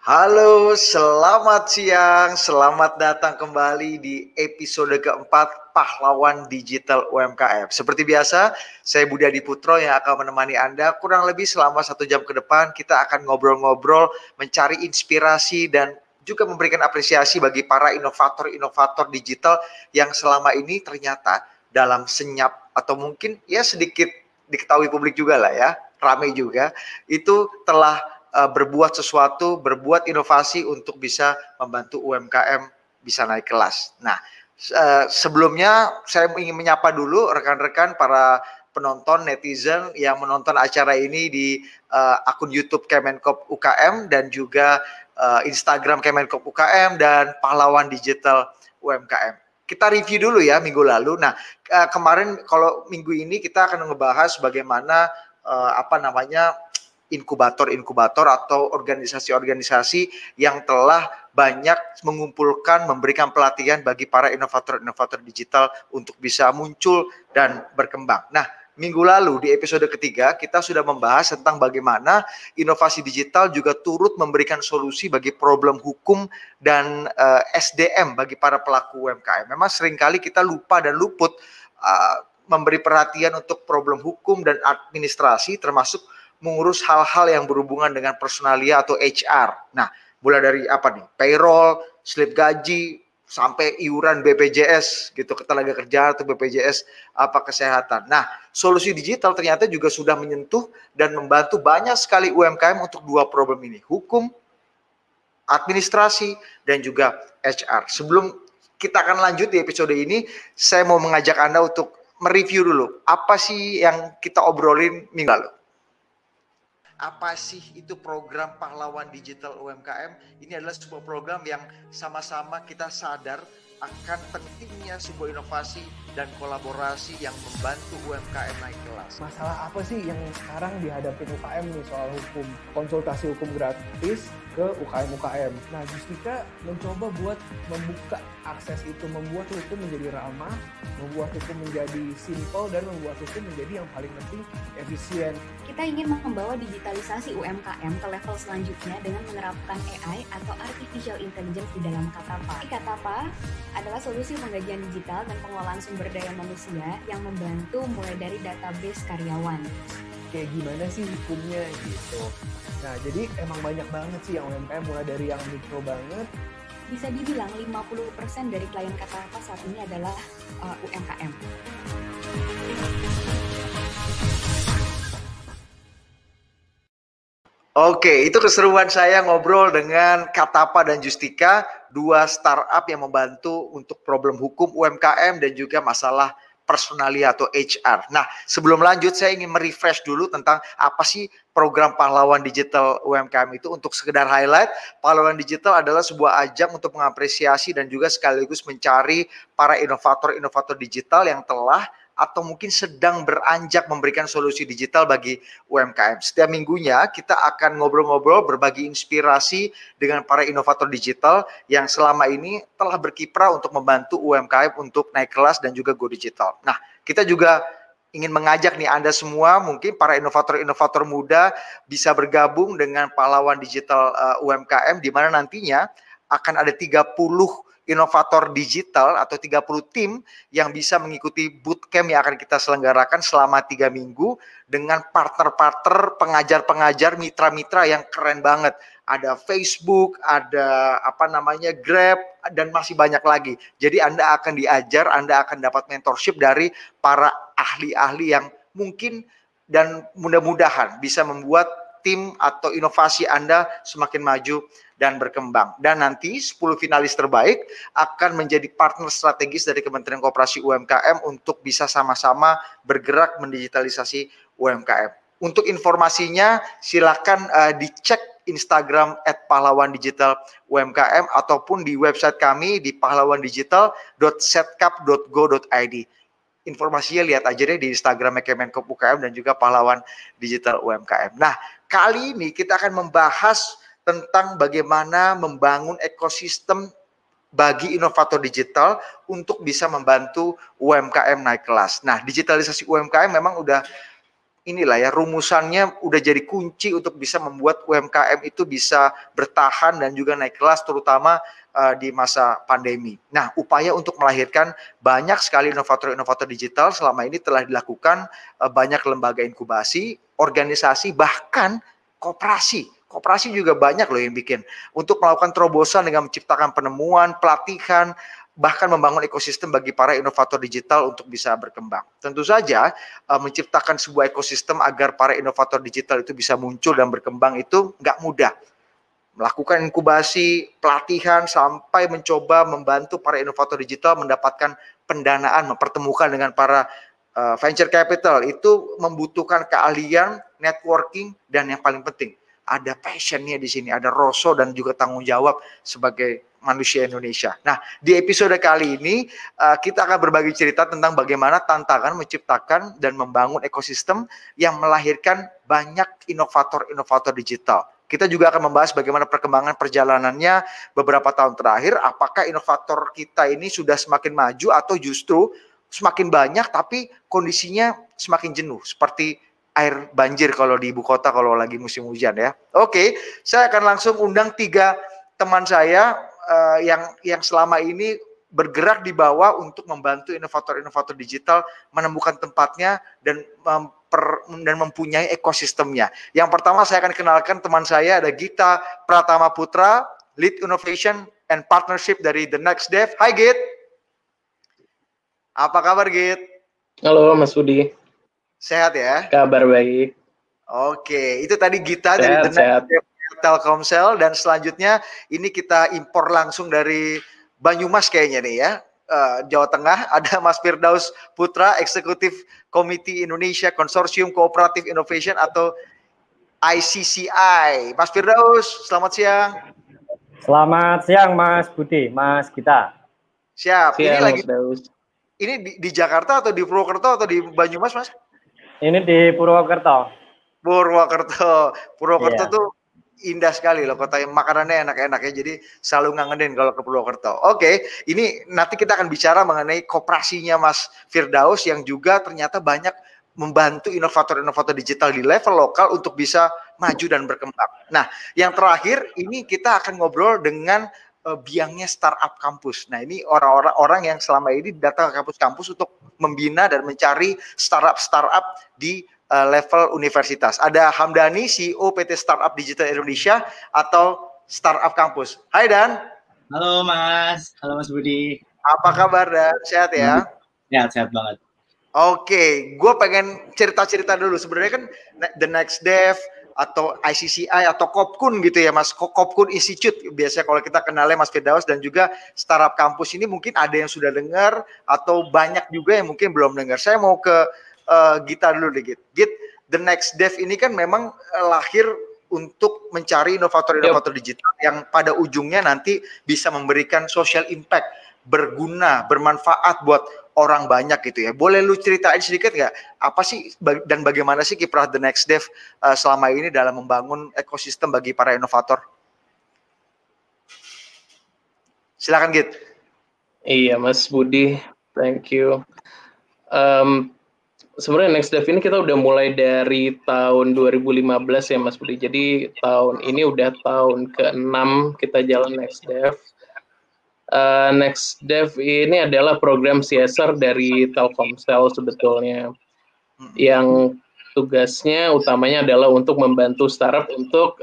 Halo, selamat siang. Selamat datang kembali di episode keempat Pahlawan Digital UMKM. Seperti biasa, saya Budi Adiputro yang akan menemani Anda kurang lebih selama 1 jam ke depan. Kita akan ngobrol-ngobrol, mencari inspirasi dan juga memberikan apresiasi bagi para inovator-inovator digital yang selama ini ternyata dalam senyap atau mungkin ya sedikit diketahui publik juga lah ya, ramai juga, itu telah berbuat sesuatu, berbuat inovasi untuk bisa membantu UMKM bisa naik kelas. Nah, sebelumnya saya ingin menyapa dulu rekan-rekan para penonton netizen yang menonton acara ini di akun YouTube Kemenkop UKM dan juga Instagram Kemenkop UKM dan Pahlawan Digital UMKM. Kita review dulu ya minggu lalu. Nah, kemarin kalau minggu ini kita akan ngebahas bagaimana inkubator-inkubator atau organisasi-organisasi yang telah banyak mengumpulkan, memberikan pelatihan bagi para inovator-inovator digital untuk bisa muncul dan berkembang. Nah, minggu lalu di episode ketiga kita sudah membahas tentang bagaimana inovasi digital juga turut memberikan solusi bagi problem hukum dan SDM bagi para pelaku UMKM. Memang seringkali kita lupa dan luput memberi perhatian untuk problem hukum dan administrasi termasuk mengurus hal-hal yang berhubungan dengan personalia atau HR. Nah, mulai dari apa nih? Payroll, slip gaji, sampai iuran BPJS gitu, ketenaga kerjaan atau BPJS apa kesehatan. Nah, solusi digital ternyata juga sudah menyentuh dan membantu banyak sekali UMKM untuk dua problem ini, hukum, administrasi, dan juga HR. Sebelum kita akan lanjut di episode ini, saya mau mengajak Anda untuk mereview dulu apa sih yang kita obrolin minggu lalu. Apa sih itu program Pahlawan Digital UMKM? Ini adalah sebuah program yang sama-sama kita sadar akan pentingnya sebuah inovasi dan kolaborasi yang membantu UMKM naik kelas. Masalah apa sih yang sekarang dihadapi UKM nih soal hukum? Konsultasi hukum gratis ke UKM-UKM. Nah, Justika mencoba buat membuka akses itu, membuat hukum menjadi ramah, membuat hukum menjadi simple, dan membuat hukum menjadi yang paling penting efisien. Kita ingin membawa digitalisasi UMKM ke level selanjutnya dengan menerapkan AI atau Artificial Intelligence di dalam Katapa. Katapa adalah solusi penggajian digital dan pengelolaan sumber daya manusia yang membantu mulai dari database karyawan. Kayak gimana sih hukumnya gitu. Nah, jadi emang banyak banget sih yang UMKM, mulai dari yang mikro banget. Bisa dibilang 50% dari klien Katapa saat ini adalah UMKM. Oke, itu keseruan saya ngobrol dengan Katapa dan Justika, dua startup yang membantu untuk problem hukum UMKM dan juga masalah personalia atau HR. Nah, sebelum lanjut saya ingin merefresh dulu tentang apa sih program Pahlawan Digital UMKM itu. Untuk sekedar highlight, Pahlawan Digital adalah sebuah ajang untuk mengapresiasi dan juga sekaligus mencari para inovator-inovator digital yang telah atau mungkin sedang beranjak memberikan solusi digital bagi UMKM. Setiap minggunya kita akan ngobrol-ngobrol, berbagi inspirasi dengan para inovator digital yang selama ini telah berkiprah untuk membantu UMKM untuk naik kelas dan juga go digital. Nah, kita juga ingin mengajak nih Anda semua, mungkin para inovator-inovator muda bisa bergabung dengan Pahlawan Digital UMKM, di mana nantinya akan ada 30 inovator digital atau 30 tim yang bisa mengikuti bootcamp yang akan kita selenggarakan selama 3 minggu dengan partner-partner, pengajar-pengajar, mitra-mitra yang keren banget. Ada Facebook, ada Grab, dan masih banyak lagi. Jadi Anda akan diajar, Anda akan dapat mentorship dari para ahli-ahli yang mungkin dan mudah-mudahan bisa membuat tim atau inovasi Anda semakin maju dan berkembang. Dan nanti 10 finalis terbaik akan menjadi partner strategis dari Kementerian Koperasi UMKM untuk bisa sama-sama bergerak mendigitalisasi UMKM. Untuk informasinya silakan dicek Instagram @pahlawandigitalumkm ataupun di website kami di pahlawandigital.setkap.go.id. Informasinya lihat aja deh di Instagram Kemenkop UKM dan juga Pahlawan Digital UMKM. Nah, kali ini kita akan membahas tentang bagaimana membangun ekosistem bagi inovator digital untuk bisa membantu UMKM naik kelas. Nah, digitalisasi UMKM memang udah inilah ya rumusannya udah jadi kunci untuk bisa membuat UMKM itu bisa bertahan dan juga naik kelas terutama di masa pandemi. Nah, upaya untuk melahirkan banyak sekali inovator-inovator digital selama ini telah dilakukan banyak lembaga inkubasi, organisasi, bahkan koperasi. Koperasi juga banyak loh yang bikin untuk melakukan terobosan dengan menciptakan penemuan, pelatihan, bahkan membangun ekosistem bagi para inovator digital untuk bisa berkembang. Tentu saja menciptakan sebuah ekosistem agar para inovator digital itu bisa muncul dan berkembang itu nggak mudah. Melakukan inkubasi, pelatihan, sampai mencoba membantu para inovator digital mendapatkan pendanaan, mempertemukan dengan para venture capital, itu membutuhkan keahlian, networking, dan yang paling penting, ada passionnya di sini, ada rasa dan juga tanggung jawab sebagai manusia Indonesia. Nah, di episode kali ini kita akan berbagi cerita tentang bagaimana tantangan menciptakan dan membangun ekosistem yang melahirkan banyak inovator-inovator digital. Kita juga akan membahas bagaimana perkembangan perjalanannya beberapa tahun terakhir, apakah inovator kita ini sudah semakin maju atau justru semakin banyak tapi kondisinya semakin jenuh, seperti air banjir kalau di ibu kota kalau lagi musim hujan ya. Oke, saya akan langsung undang 3 teman saya yang selama ini bergerak di bawah untuk membantu inovator-inovator digital menemukan tempatnya dan mempunyai ekosistemnya. Yang pertama saya akan kenalkan teman saya, ada Gita Pratama Putra, Lead Innovation and Partnership dari The Next Dev. Hai Git. Apa kabar Git? Halo Mas Budi. Sehat ya? Kabar baik. Oke, itu tadi Gita dari The Next Dev Telkomsel, dan selanjutnya ini kita impor langsung dari Banyumas kayaknya nih ya, Jawa Tengah, ada Mas Firdaus Putra, Eksekutif Komite Indonesia Konsorsium Cooperative Innovation atau ICCI. Mas Firdaus, selamat siang. Selamat siang Mas Budi, Mas Gita. Siap. Siang, ini lagi Daus. Ini di Jakarta atau di Purwokerto atau di Banyumas, Mas? Ini di Purwokerto. Purwokerto Iya. tuh indah sekali loh kotanya, makanannya enak-enak ya, jadi selalu ngangenin kalau ke Purwokerto. Oke, ini nanti kita akan bicara mengenai koperasinya Mas Firdaus yang juga ternyata banyak membantu inovator-inovator digital di level lokal untuk bisa maju dan berkembang. Nah, yang terakhir ini kita akan ngobrol dengan biangnya startup kampus. Nah, ini orang-orang yang selama ini datang ke kampus-kampus untuk membina dan mencari startup di level universitas. Ada Hamdani, CEO PT Startup Digital Indonesia atau Startup Kampus. Hai Dan. Halo Mas Budi. Apa kabar Dan? Sehat ya? Sehat banget. Oke, gue pengen cerita-cerita dulu. Sebenarnya kan The Next Dev atau ICCI atau Kopkun gitu ya Mas, Kopkun Institute biasanya kalau kita kenalnya Mas Firdaus, dan juga Startup Kampus ini mungkin ada yang sudah dengar atau banyak juga yang mungkin belum dengar. Saya mau ke Gita dulu deh Git. The Next Dev ini kan memang lahir untuk mencari inovator-inovator digital yang pada ujungnya nanti bisa memberikan social impact, berguna, bermanfaat buat orang banyak gitu ya. Boleh lu ceritain sedikit nggak apa sih dan bagaimana sih kiprah The Next Dev selama ini dalam membangun ekosistem bagi para inovator? Silakan Git. Iya Mas Budi, thank you. Sebenarnya Next Dev ini kita udah mulai dari tahun 2015 ya Mas Budi. Jadi tahun ini udah tahun ke-6 kita jalan Next Dev. Next Dev ini adalah program CSR dari Telkomsel sebetulnya, yang tugasnya utamanya adalah untuk membantu startup untuk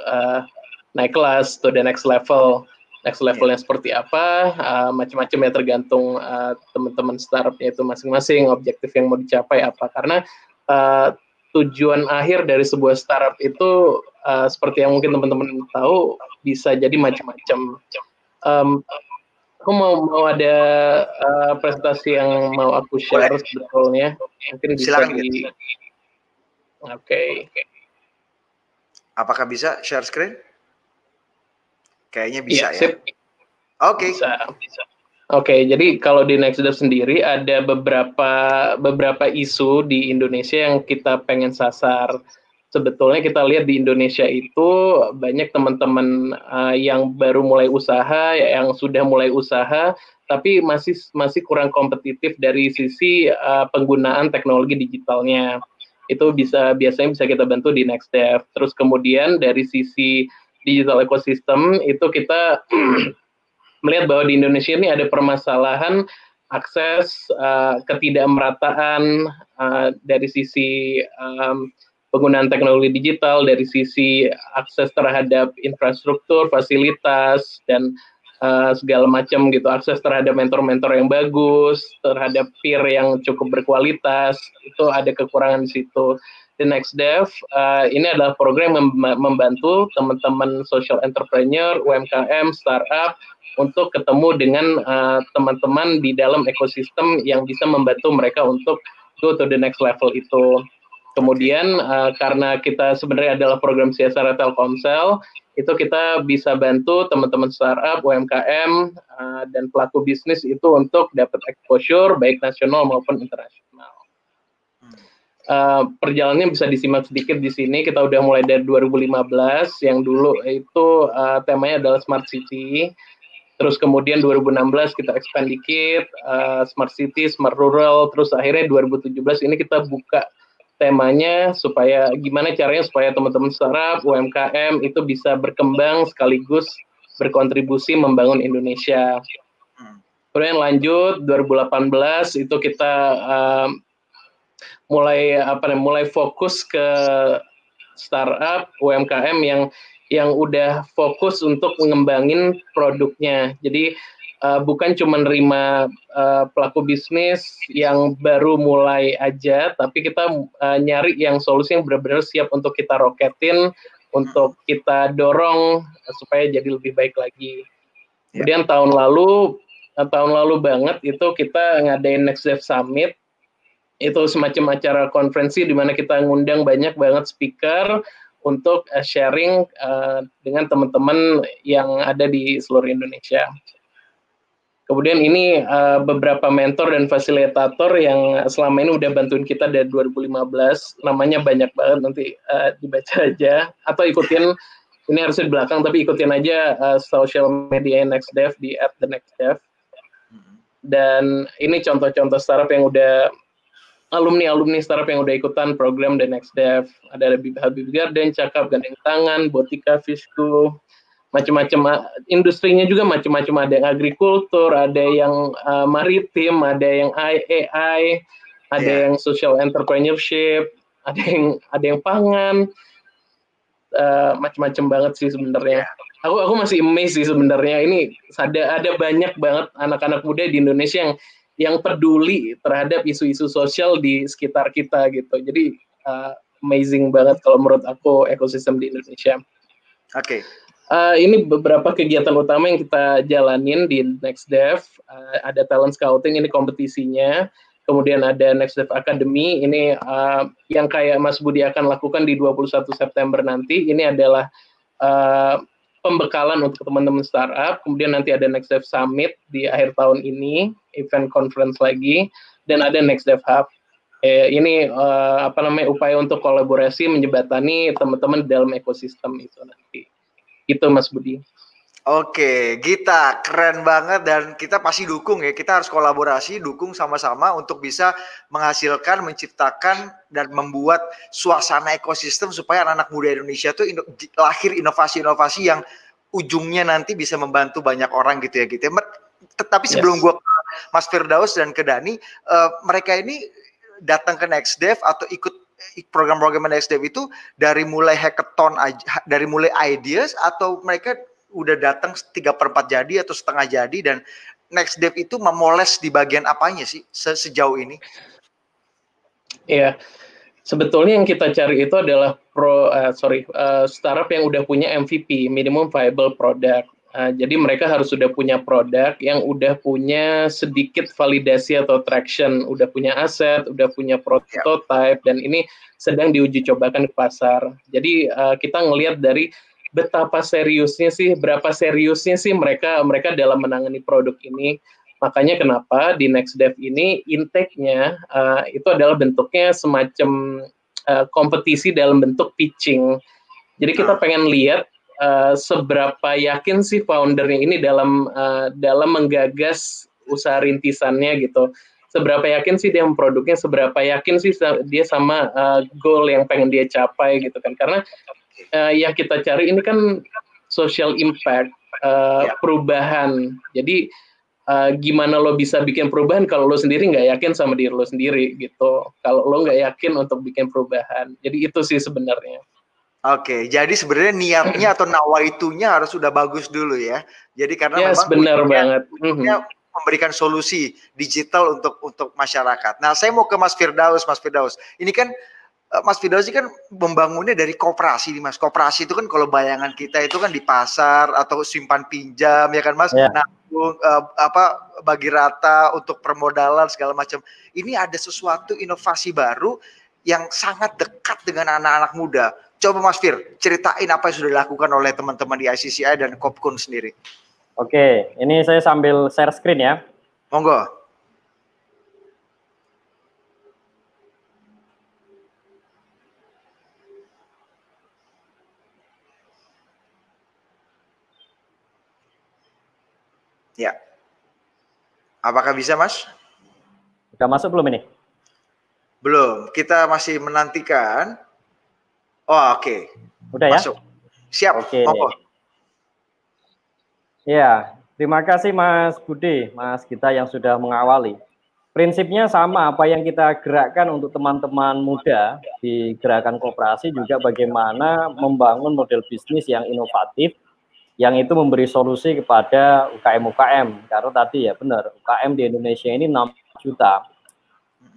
naik kelas to the next level. Next levelnya seperti apa, macam-macam ya, tergantung teman-teman startupnya itu masing-masing, objektif yang mau dicapai apa. Karena tujuan akhir dari sebuah startup itu seperti yang mungkin teman-teman tahu bisa jadi macam-macam. Aku mau ada presentasi yang mau aku share sebetulnya. Mungkin bisa silakan, Oke. Apakah bisa share screen? Kayaknya bisa ya. Oke. Oke, jadi kalau di Next Dev sendiri ada beberapa isu di Indonesia yang kita pengen sasar. Sebetulnya kita lihat di Indonesia itu banyak teman-teman yang baru mulai usaha, yang sudah mulai usaha, tapi masih kurang kompetitif dari sisi penggunaan teknologi digitalnya. Itu biasanya bisa kita bantu di NextDev. Terus kemudian dari sisi digital ecosystem itu kita melihat bahwa di Indonesia ini ada permasalahan akses, ketidakmerataan dari sisi penggunaan teknologi digital, dari sisi akses terhadap infrastruktur, fasilitas, dan segala macam gitu, akses terhadap mentor-mentor yang bagus, terhadap peer yang cukup berkualitas, itu ada kekurangan di situ. The NextDev ini adalah program yang membantu teman-teman social entrepreneur, UMKM, startup untuk ketemu dengan teman-teman di dalam ekosistem yang bisa membantu mereka untuk go to the next level itu. Kemudian karena kita sebenarnya adalah program CSR Telkomsel, itu kita bisa bantu teman-teman startup, UMKM, dan pelaku bisnis itu untuk dapat exposure baik nasional maupun internasional. Perjalanannya bisa disimak sedikit di sini. Kita udah mulai dari 2015, yang dulu itu temanya adalah Smart City. Terus kemudian 2016 kita expand dikit, Smart City, Smart Rural. Terus akhirnya 2017 ini kita buka temanya supaya gimana caranya supaya teman-teman startup, UMKM itu bisa berkembang sekaligus berkontribusi membangun Indonesia. Kemudian lanjut 2018 itu kita mulai fokus ke startup, UMKM yang udah fokus untuk mengembangin produknya. Jadi bukan cuma nerima pelaku bisnis yang baru mulai aja, tapi kita nyari yang solusi yang benar-benar siap untuk kita roketin, untuk kita dorong supaya jadi lebih baik lagi. Kemudian tahun lalu banget itu kita ngadain NextDev Summit. Itu semacam acara konferensi di mana kita ngundang banyak banget speaker untuk sharing dengan teman-teman yang ada di seluruh Indonesia. Kemudian ini beberapa mentor dan fasilitator yang selama ini udah bantuin kita dari 2015. Namanya banyak banget, nanti dibaca aja. Atau ikutin, ini harusnya di belakang, tapi ikutin aja social media NextDev di @thenextdev. Dan ini contoh-contoh startup yang udah, alumni startup yang udah ikutan program The NextDev. Ada Habib Garden, Cakap, Gandeng Tangan, Botika, Fishku, macam-macam industrinya juga macam-macam, ada yang agrikultur, ada yang maritim, ada yang AI, ada yang social entrepreneurship, ada yang pangan, macam-macam banget sih sebenarnya. Aku masih amazed sih sebenarnya, ini ada banyak banget anak-anak muda di Indonesia yang peduli terhadap isu-isu sosial di sekitar kita gitu. Jadi amazing banget kalau menurut aku ekosistem di Indonesia. Oke. Ini beberapa kegiatan utama yang kita jalanin di NextDev. Ada talent scouting, ini kompetisinya. Kemudian ada NextDev Academy, ini yang kayak Mas Budi akan lakukan di 21 September nanti. Ini adalah pembekalan untuk teman-teman startup. Kemudian nanti ada NextDev Summit di akhir tahun ini, event conference lagi. Dan ada NextDev Hub. Ini upaya untuk kolaborasi menjembatani teman-teman dalam ekosistem itu nanti. Itu Mas Budi. Oke, Gita, keren banget dan kita pasti dukung ya. Kita harus kolaborasi, dukung sama-sama untuk bisa menghasilkan, menciptakan dan membuat suasana ekosistem supaya anak-anak muda Indonesia tuh lahir inovasi-inovasi yang ujungnya nanti bisa membantu banyak orang gitu ya, gitu. Tetapi sebelum gua ke Mas Firdaus dan ke Dani, mereka ini datang ke NextDev atau ikut program-program NextDev itu dari mulai hackathon dari mulai ideas, atau mereka udah datang 3/4 jadi atau setengah jadi, dan NextDev itu memoles di bagian apanya sih sejauh ini? Iya, sebetulnya yang kita cari itu adalah startup yang udah punya MVP, minimum viable product. Jadi mereka harus sudah punya produk yang udah punya sedikit validasi atau traction, udah punya aset, udah punya prototype, dan ini sedang diuji cobakan ke pasar. Jadi kita ngelihat dari berapa seriusnya sih mereka dalam menangani produk ini. Makanya kenapa di NextDev ini intake-nya itu adalah bentuknya semacam kompetisi dalam bentuk pitching. Jadi kita pengen lihat seberapa yakin sih foundernya ini dalam menggagas usaha rintisannya gitu. seberapa yakin sih dia produknya, seberapa yakin sih dia sama goal yang pengen dia capai gitu kan. Karena yang kita cari ini kan social impact, perubahan. Jadi gimana lo bisa bikin perubahan kalau lo sendiri nggak yakin sama diri lo sendiri gitu. Kalau lo nggak yakin untuk bikin perubahan. Jadi itu sih sebenarnya. Oke, jadi sebenarnya niatnya atau nawaitunya harus sudah bagus dulu ya. Jadi karena memang benar banget. Memberikan solusi digital untuk masyarakat. Nah, saya mau ke Mas Firdaus, Mas Firdaus. Ini kan Mas Firdaus ini kan membangunnya dari koperasi nih Mas. Koperasi itu kan kalau bayangan kita itu kan di pasar atau simpan pinjam ya kan Mas. Yeah. Nabung bagi rata untuk permodalan segala macam. Ini ada sesuatu inovasi baru yang sangat dekat dengan anak-anak muda. Coba Mas Fir, ceritain apa yang sudah dilakukan oleh teman-teman di ICCI dan Kopkun sendiri. Oke, ini saya sambil share screen ya. Monggo. Ya. Apakah bisa, Mas? Sudah masuk belum ini? Belum. Kita masih menantikan. Oh, oke. Udah masuk. Siap. Oke. Monggo. Ya, terima kasih Mas Budi, Mas Gita yang sudah mengawali. Prinsipnya sama, apa yang kita gerakkan untuk teman-teman muda di gerakan koperasi juga bagaimana membangun model bisnis yang inovatif, yang itu memberi solusi kepada UKM-UKM. Karena tadi ya benar, UKM di Indonesia ini 6 juta.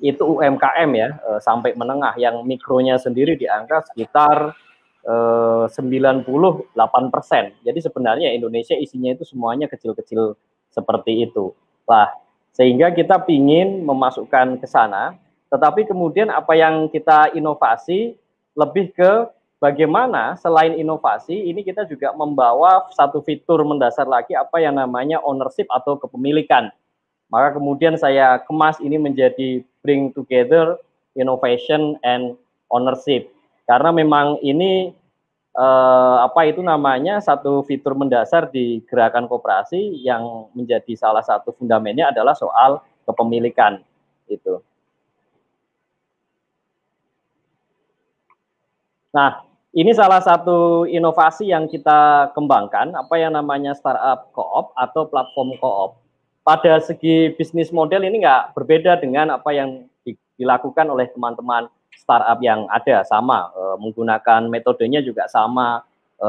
Itu UMKM ya, sampai menengah, yang mikronya sendiri di angka sekitar 98%. Jadi sebenarnya Indonesia isinya itu semuanya kecil-kecil seperti itu. Lah, sehingga kita ingin memasukkan ke sana, tetapi kemudian apa yang kita inovasi lebih ke bagaimana selain inovasi ini kita juga membawa satu fitur mendasar lagi apa yang namanya ownership atau kepemilikan. Maka kemudian saya kemas ini menjadi bring together innovation and ownership. Karena memang ini satu fitur mendasar di gerakan koperasi yang menjadi salah satu fundamennya adalah soal kepemilikan itu. Nah, ini salah satu inovasi yang kita kembangkan, apa yang namanya startup co-op atau platform co-op. Pada segi bisnis model ini nggak berbeda dengan apa yang dilakukan oleh teman-teman startup yang ada, sama, menggunakan metodenya juga sama,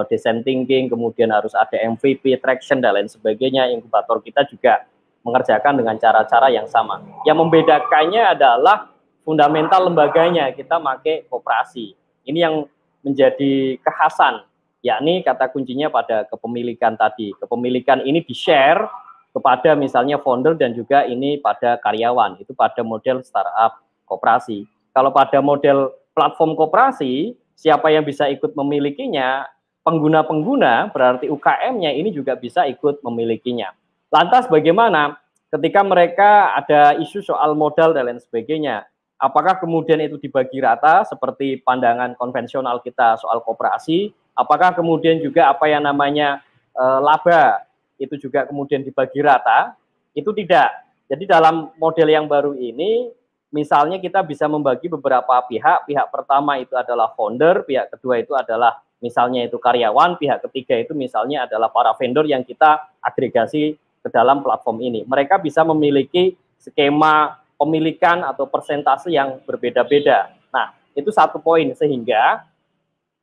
design thinking, kemudian harus ada MVP, traction, dan lain sebagainya. Inkubator kita juga mengerjakan dengan cara-cara yang sama. Yang membedakannya adalah fundamental lembaganya, kita pakai koperasi. Ini yang menjadi kekhasan, yakni kata kuncinya pada kepemilikan tadi. Kepemilikan ini di-share kepada misalnya founder dan juga ini pada karyawan, itu pada model startup koperasi. Kalau pada model platform koperasi, siapa yang bisa ikut memilikinya? Pengguna-pengguna, berarti UKM-nya ini juga bisa ikut memilikinya. Lantas bagaimana ketika mereka ada isu soal modal dan lain sebagainya? Apakah kemudian itu dibagi rata seperti pandangan konvensional kita soal koperasi? Apakah kemudian juga apa yang namanya laba itu juga kemudian dibagi rata? Itu tidak. Jadi dalam model yang baru ini, misalnya kita bisa membagi beberapa pihak. Pihak pertama itu adalah founder, pihak kedua itu adalah misalnya itu karyawan, pihak ketiga itu misalnya adalah para vendor yang kita agregasi ke dalam platform ini. Mereka bisa memiliki skema pemilikan atau persentase yang berbeda-beda. Nah, itu satu poin, sehingga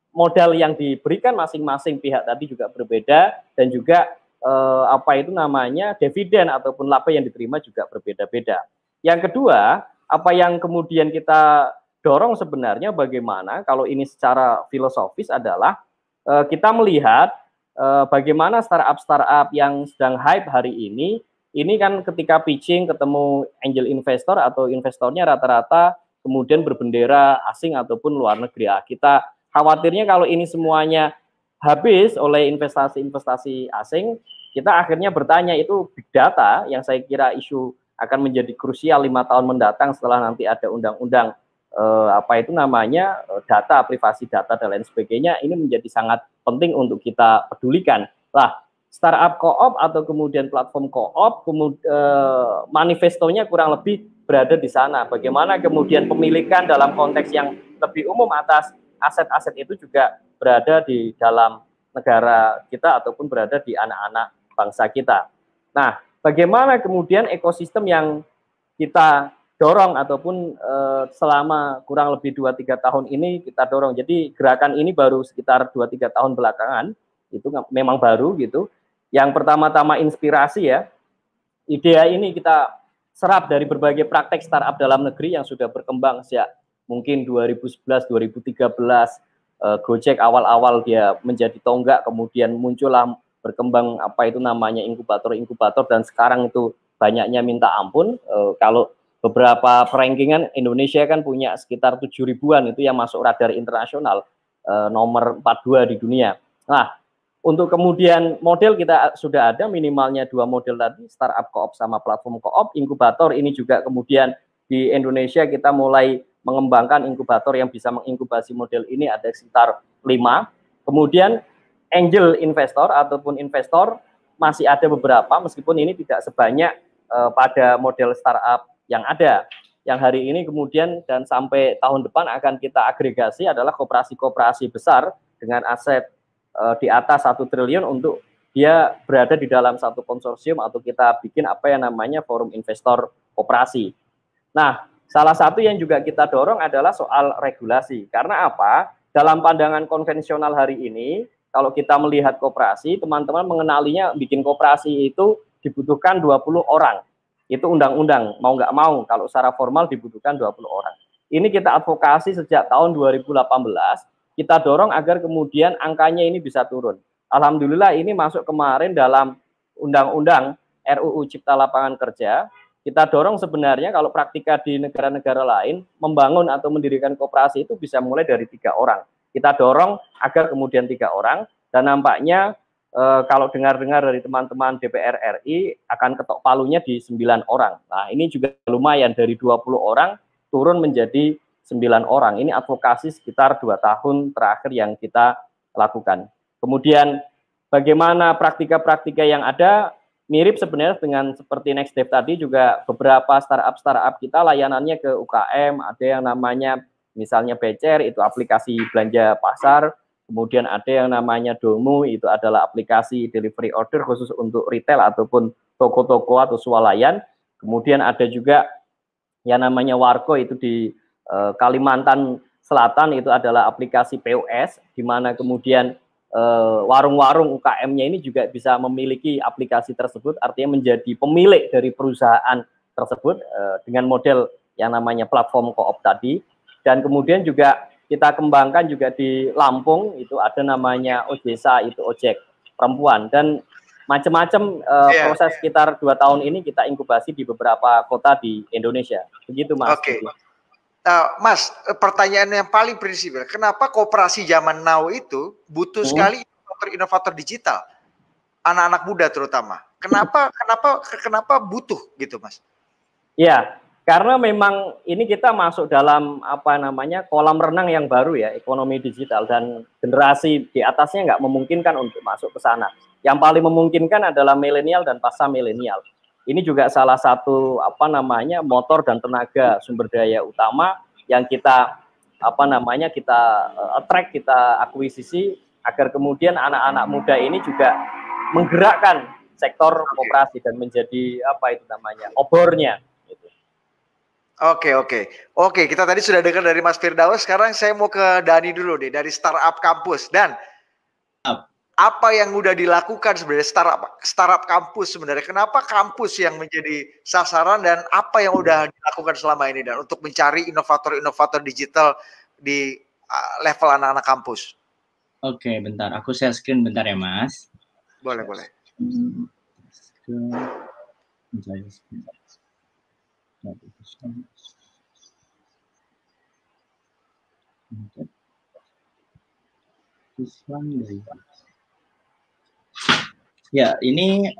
modal yang diberikan masing-masing pihak tadi juga berbeda, dan juga dividen ataupun laba yang diterima juga berbeda-beda. Yang kedua, apa yang kemudian kita dorong sebenarnya bagaimana kalau ini secara filosofis adalah kita melihat bagaimana startup yang sedang hype hari ini kan ketika pitching ketemu angel investor atau investornya rata-rata kemudian berbendera asing ataupun luar negeri. Kita khawatirnya kalau ini semuanya habis oleh investasi-investasi asing, kita akhirnya bertanya itu big data yang saya kira isu akan menjadi krusial 5 tahun mendatang setelah nanti ada undang-undang data, privasi data dan lain sebagainya, ini menjadi sangat penting untuk kita pedulikan. Lah, startup co-op atau kemudian platform co-op, manifestonya kurang lebih berada di sana. Bagaimana kemudian pemilikan dalam konteks yang lebih umum atas aset-aset itu juga berada di dalam negara kita ataupun berada di anak-anak bangsa kita. Nah, bagaimana kemudian ekosistem yang kita dorong ataupun selama kurang lebih 2-3 tahun ini kita dorong. Jadi gerakan ini baru sekitar 2-3 tahun belakangan, itu memang baru gitu. Yang pertama-tama inspirasi ya, ide ini kita serap dari berbagai praktek startup dalam negeri yang sudah berkembang sejak mungkin 2011, 2013, Gojek awal-awal dia menjadi tonggak, kemudian muncullah berkembang apa itu namanya inkubator-inkubator, dan sekarang itu banyaknya minta ampun. Kalau beberapa perankingan Indonesia kan punya sekitar 7 ribuan itu yang masuk radar internasional, nomor 42 di dunia. Nah, untuk kemudian model kita sudah ada minimalnya 2 model tadi, startup co-op sama platform co-op. Inkubator ini juga kemudian di Indonesia kita mulai mengembangkan inkubator yang bisa menginkubasi model ini ada sekitar 5. Kemudian angel investor ataupun investor masih ada beberapa, meskipun ini tidak sebanyak pada model startup yang ada. Yang hari ini kemudian dan sampai tahun depan akan kita agregasi adalah koperasi-koperasi besar dengan aset di atas 1 triliun untuk dia berada di dalam satu konsorsium atau kita bikin apa yang namanya forum investor koperasi. Nah, salah satu yang juga kita dorong adalah soal regulasi. Karena apa? Dalam pandangan konvensional hari ini, kalau kita melihat koperasi, teman-teman mengenalinya bikin koperasi itu dibutuhkan 20 orang. Itu undang-undang, mau nggak mau, kalau secara formal dibutuhkan 20 orang. Ini kita advokasi sejak tahun 2018, kita dorong agar kemudian angkanya ini bisa turun. Alhamdulillah ini masuk kemarin dalam undang-undang RUU Cipta Lapangan Kerja. Kita dorong sebenarnya kalau praktika di negara-negara lain, membangun atau mendirikan koperasi itu bisa mulai dari 3 orang. Kita dorong agar kemudian 3 orang, dan nampaknya kalau dengar-dengar dari teman-teman DPR RI akan ketok palunya di 9 orang. Nah, ini juga lumayan, dari 20 orang turun menjadi 9 orang. Ini advokasi sekitar 2 tahun terakhir yang kita lakukan. Kemudian bagaimana praktika-praktika yang ada, mirip sebenarnya dengan seperti NextDev tadi, juga beberapa startup kita layanannya ke UKM, ada yang namanya misalnya Becer, itu aplikasi belanja pasar, kemudian ada yang namanya Domu, itu adalah aplikasi delivery order khusus untuk retail ataupun toko-toko atau swalayan. Kemudian ada juga yang namanya Warko, itu di Kalimantan Selatan, itu adalah aplikasi POS, di mana kemudian warung-warung UKM-nya ini juga bisa memiliki aplikasi tersebut, artinya menjadi pemilik dari perusahaan tersebut dengan model yang namanya platform co-op tadi. Dan kemudian juga kita kembangkan juga di Lampung, itu ada namanya OJSA, itu ojek perempuan, dan macam-macam proses sekitar 2 tahun ini kita inkubasi di beberapa kota di Indonesia. Begitu, Mas. Oke. Mas, pertanyaan yang paling prinsipil, kenapa koperasi zaman now itu butuh sekali inovator digital, anak-anak muda terutama? Kenapa butuh gitu, Mas? Ya, karena memang ini kita masuk dalam apa namanya kolam renang yang baru ya, ekonomi digital, dan generasi di atasnya nggak memungkinkan untuk masuk ke sana. Yang paling memungkinkan adalah milenial dan pasca milenial. Ini juga salah satu apa namanya motor dan tenaga sumber daya utama yang kita apa namanya kita attract, kita akuisisi agar kemudian anak-anak muda ini juga menggerakkan sektor koperasi dan menjadi apa itu namanya obornya. Gitu. Oke, kita tadi sudah dengar dari Mas Firdaus. Sekarang saya mau ke Dani dulu nih, dari Startup Kampus. Dan apa yang udah dilakukan sebenarnya startup kampus sebenarnya? Kenapa kampus yang menjadi sasaran, dan apa yang udah dilakukan selama ini dan untuk mencari inovator-inovator digital di level anak-anak kampus? Oke, bentar. Aku share screen bentar ya, Mas. Boleh. Ya, ini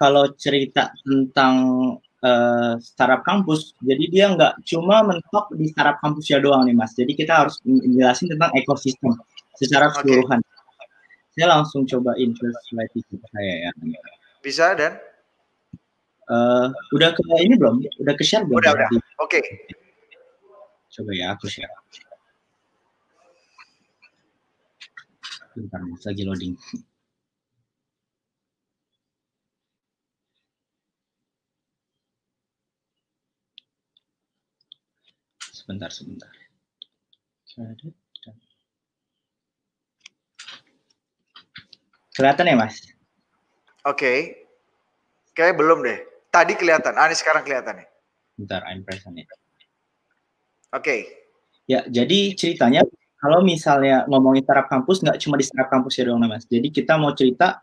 kalau cerita tentang startup kampus, jadi dia nggak cuma mentok di startup kampusnya doang nih, Mas. Jadi kita harus menjelasin tentang ekosistem secara keseluruhan. Saya langsung cobain ke slide itu saya ya. Bisa dan? Udah ke ini belum? Udah ke share belum? Udah. Oke. Coba ya aku share. Bentar mas, lagi loading. Sebentar. Kelihatan ya mas? Oke. Kayak belum deh. Tadi kelihatan. Ini sekarang kelihatan nih. Bentar, I'm present it. Oke. Ya, jadi ceritanya kalau misalnya ngomongin startup kampus, nggak cuma di startup kampus ya dong, mas. Jadi kita mau cerita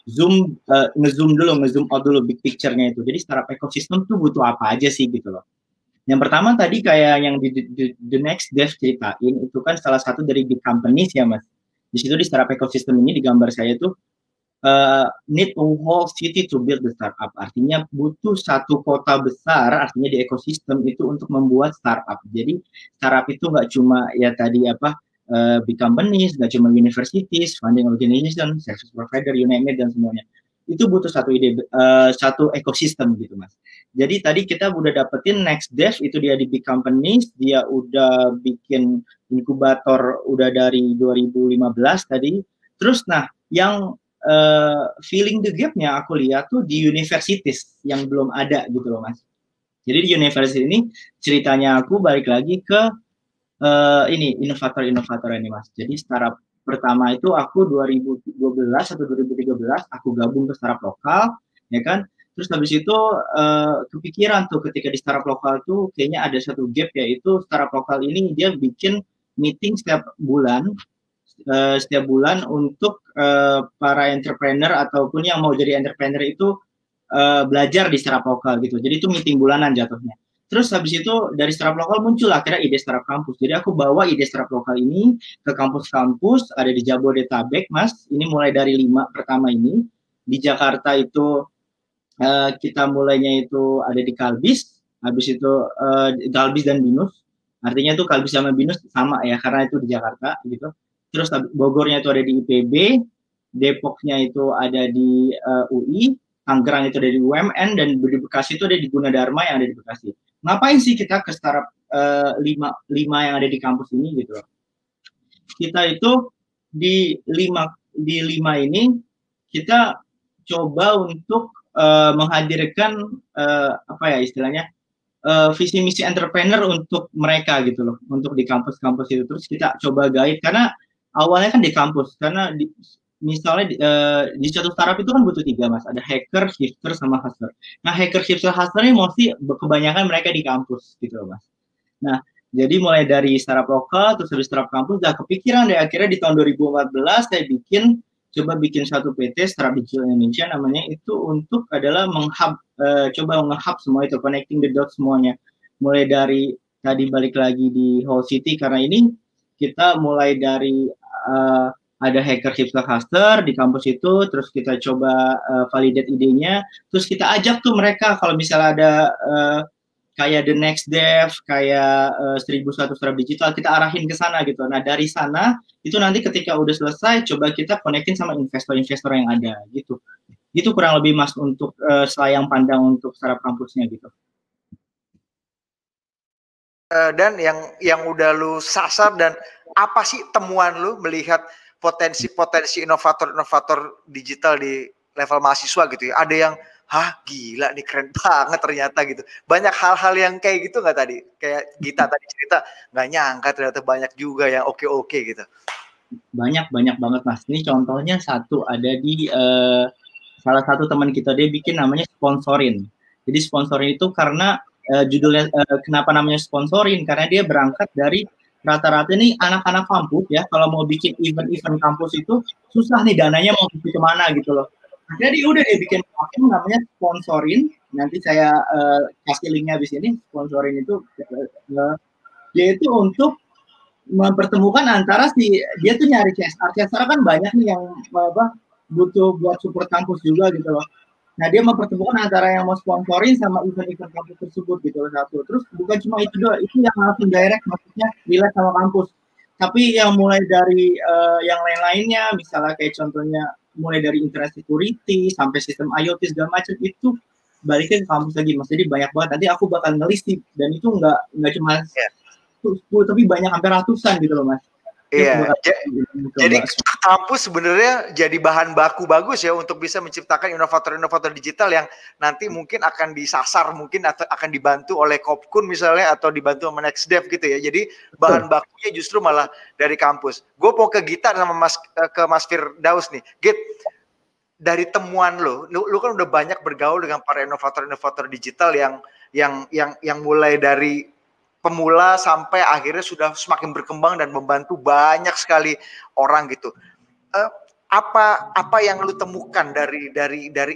nge-zoom out dulu big picture-nya itu. Jadi startup ekosistem tuh butuh apa aja sih gitu loh. Yang pertama tadi kayak yang di the next dev ceritain itu kan salah satu dari big companies ya mas. Di situ di startup ekosistem ini di gambar saya tuh need a whole city to build the startup. Artinya butuh satu kota besar, artinya di ekosistem itu untuk membuat startup. Jadi startup itu nggak cuma ya tadi big companies, nggak cuma universities, funding organization, service provider, you name it dan semuanya. Itu butuh satu ide, satu ekosistem gitu mas. Jadi tadi kita udah dapetin next dev itu dia di big companies, dia udah bikin inkubator udah dari 2015 tadi. Terus nah yang filling the gap-nya aku lihat tuh di universities yang belum ada gitu loh mas. Jadi di university ini ceritanya aku balik lagi ke ini inovator ini mas. Jadi startup pertama itu aku 2012 atau 2013 aku gabung ke startup lokal, ya kan. Terus habis itu kepikiran tuh ketika di startup lokal tuh kayaknya ada satu gap, yaitu startup lokal ini dia bikin meeting setiap bulan untuk para entrepreneur ataupun yang mau jadi entrepreneur itu belajar di startup lokal gitu. Jadi itu meeting bulanan jatuhnya. Terus habis itu dari startup lokal muncul akhirnya ide startup kampus. Jadi aku bawa ide startup lokal ini ke kampus-kampus ada di Jabodetabek, mas. Ini mulai dari 5 pertama ini. Di Jakarta itu kita mulainya itu ada di Kalbis. Habis itu Kalbis dan Binus. Artinya itu Kalbis sama Binus sama ya, karena itu di Jakarta gitu. Terus Bogornya itu ada di IPB, Depoknya itu ada di UI, Tangerang itu ada di UMN, dan di Bekasi itu ada di Gunadarma yang ada di Bekasi. Ngapain sih kita ke startup 5 yang ada di kampus ini gitu? Kita itu di 5 ini kita coba untuk menghadirkan istilahnya visi misi entrepreneur untuk mereka gitu loh, untuk di kampus-kampus itu. Terus kita coba guide karena awalnya kan di kampus, karena misalnya di suatu startup itu kan butuh 3 mas, ada hacker, shifter, sama hustler. Nah hacker, shifter, hustler ini mostly kebanyakan mereka di kampus gitu loh mas. Nah jadi mulai dari startup lokal terus dari startup kampus udah kepikiran deh, akhirnya di tahun 2014 saya coba bikin satu PT Startup Digital Indonesia namanya, itu untuk adalah coba nge-hub semua itu, connecting the dots semuanya. Mulai dari tadi balik lagi di whole city, karena ini kita mulai dari ada hacker, hipster, hustler di kampus itu, terus kita coba validate idenya, terus kita ajak tuh mereka kalau misalnya ada kayak the next dev, kayak 1001 startup digital, kita arahin ke sana gitu. Nah dari sana itu nanti ketika udah selesai, coba kita connectin sama investor-investor yang ada gitu. Itu kurang lebih mas untuk selayang pandang untuk startup kampusnya gitu. Dan yang udah lu sasar, dan apa sih temuan lu melihat potensi inovator digital di level mahasiswa gitu ya? Ada yang gila nih, keren banget ternyata gitu. Banyak hal-hal yang kayak gitu nggak tadi? Kayak Gita tadi cerita, nggak nyangka ternyata banyak juga yang oke gitu. Banyak banget mas. Ini contohnya satu ada di salah satu teman kita, dia bikin namanya sponsorin. Jadi sponsorin itu karena judulnya kenapa namanya sponsorin? Karena dia berangkat dari rata-rata ini anak-anak kampus ya, kalau mau bikin event kampus itu susah nih dananya mau pergi kemana gitu loh. Jadi udah dia bikin platform namanya sponsorin. Nanti saya kasih linknya di sini. Sponsorin itu dia itu untuk mempertemukan antara dia tuh nyari CSR kan banyak nih yang butuh buat support kampus juga gitu loh. Nah dia mempertemukan antara yang mau sponsorin sama event-event kampus tersebut gitu loh satu. Terus bukan cuma itu doang, itu yang langsung direct, maksudnya relate sama kampus. Tapi yang mulai dari yang lain-lainnya, misalnya kayak contohnya mulai dari internet security sampai sistem IoT segala macam itu baliknya ke kampus lagi Mas. Jadi banyak banget. Nanti aku bakal ngelis nih, dan itu nggak cuma 10 tapi banyak hampir ratusan gitu loh Mas. Iya, jadi kampus sebenarnya jadi bahan baku bagus ya untuk bisa menciptakan inovator-inovator digital yang nanti mungkin akan disasar mungkin atau akan dibantu oleh Kopkun misalnya atau dibantu sama NextDev gitu ya. Jadi bahan bakunya justru malah dari kampus. Gue mau ke Gita sama Mas Firdaus nih. Git, dari temuan lu kan udah banyak bergaul dengan para inovator-inovator digital yang mulai dari pemula sampai akhirnya sudah semakin berkembang dan membantu banyak sekali orang gitu. Apa yang lu temukan dari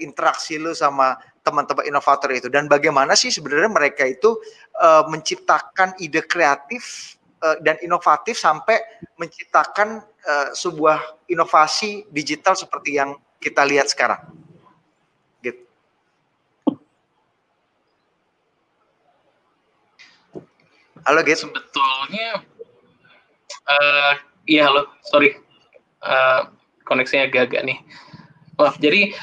interaksi lu sama teman-teman inovator itu, dan bagaimana sih sebenarnya mereka itu menciptakan ide kreatif dan inovatif sampai menciptakan sebuah inovasi digital seperti yang kita lihat sekarang. Gitu. Halo Git. Sebetulnya iya halo, sorry, koneksinya agak-agak nih, maaf. Jadi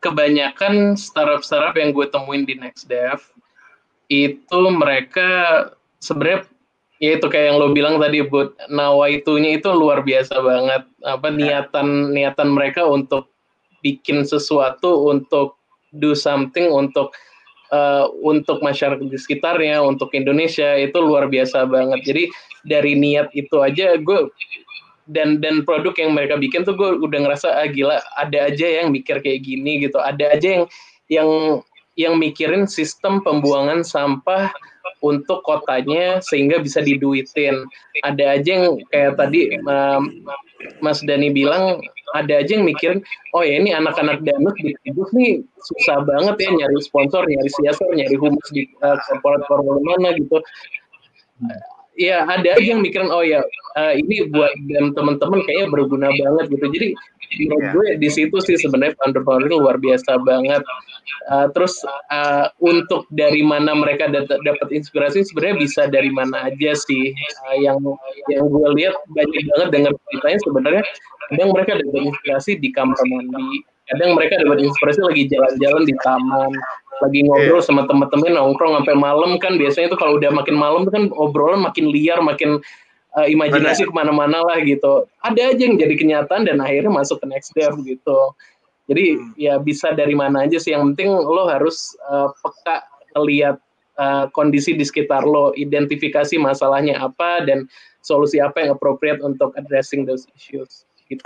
kebanyakan startup yang gue temuin di NextDev itu mereka sebenarnya ya itu kayak yang lo bilang tadi, buat nawaitunya itu luar biasa banget, apa niatan mereka untuk bikin sesuatu, untuk do something untuk masyarakat di sekitarnya, untuk Indonesia, itu luar biasa banget. Jadi dari niat itu aja gue dan produk yang mereka bikin tuh gue udah ngerasa gila, ada aja yang mikir kayak gini gitu, ada aja yang mikirin sistem pembuangan sampah untuk kotanya sehingga bisa diduitin. Ada aja yang kayak tadi Mas Dani bilang, ada aja yang mikirin, oh ya ini anak-anak danus di kampus nih susah banget ya nyari sponsor, nyari CSR, nyari humas di korporat mana gitu. Ya ada aja yang mikirin, oh ya ini buat dan teman-teman kayaknya berguna banget gitu. Jadi menurut gue di situ sih sebenarnya founder-founder luar biasa banget. Terus untuk dari mana mereka dapat inspirasi, sebenarnya bisa dari mana aja sih. Yang gue lihat banyak banget dengar ceritanya, sebenarnya kadang mereka dapat inspirasi di kamar mandi, kadang mereka dapat inspirasi lagi jalan-jalan di taman, lagi ngobrol sama teman-teman, nongkrong sampai malam. Kan biasanya tuh kalau udah makin malam tuh kan obrolan makin liar, makin imajinasi kemana-mana lah gitu. Ada aja yang jadi kenyataan dan akhirnya masuk ke NextDev gitu. Jadi ya bisa dari mana aja sih, yang penting lo harus peka lihat kondisi di sekitar lo, identifikasi masalahnya apa dan solusi apa yang appropriate untuk addressing those issues. Gitu.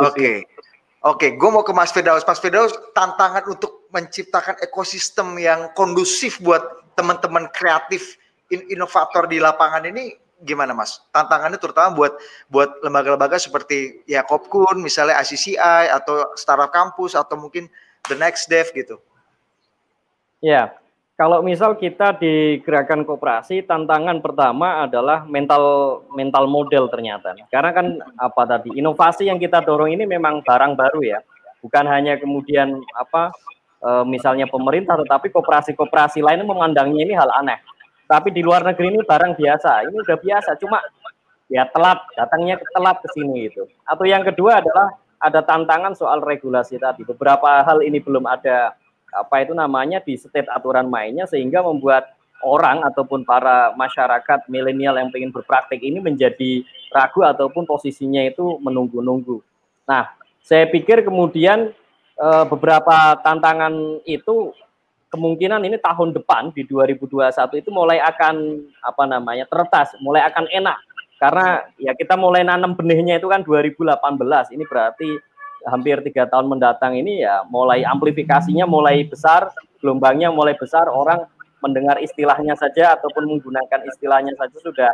Oke, gue mau ke Mas Firdaus. Mas Firdaus, tantangan untuk menciptakan ekosistem yang kondusif buat teman-teman kreatif inovator di lapangan ini gimana Mas? Tantangannya terutama buat lembaga-lembaga seperti ya Kopkun, misalnya ICCI atau Startup Campus atau mungkin The NextDev gitu. Ya, kalau misal kita di gerakan koperasi, tantangan pertama adalah mental model ternyata. Karena kan apa tadi, inovasi yang kita dorong ini memang barang baru ya. Bukan hanya kemudian misalnya pemerintah, tetapi koperasi-koperasi lainnya memandangnya ini hal aneh. Tapi di luar negeri ini barang biasa, ini udah biasa, cuma ya datangnya telat ke sini gitu. Atau yang kedua adalah ada tantangan soal regulasi tadi. Beberapa hal ini belum ada di state aturan mainnya, sehingga membuat orang ataupun para masyarakat milenial yang ingin berpraktik ini menjadi ragu ataupun posisinya itu menunggu-nunggu. Nah, saya pikir kemudian beberapa tantangan itu kemungkinan ini tahun depan di 2021 itu mulai akan teretas, mulai akan enak, karena ya kita mulai nanam benihnya itu kan 2018, ini berarti hampir 3 tahun mendatang ini ya mulai amplifikasinya mulai besar, gelombangnya mulai besar, orang mendengar istilahnya saja ataupun menggunakan istilahnya saja sudah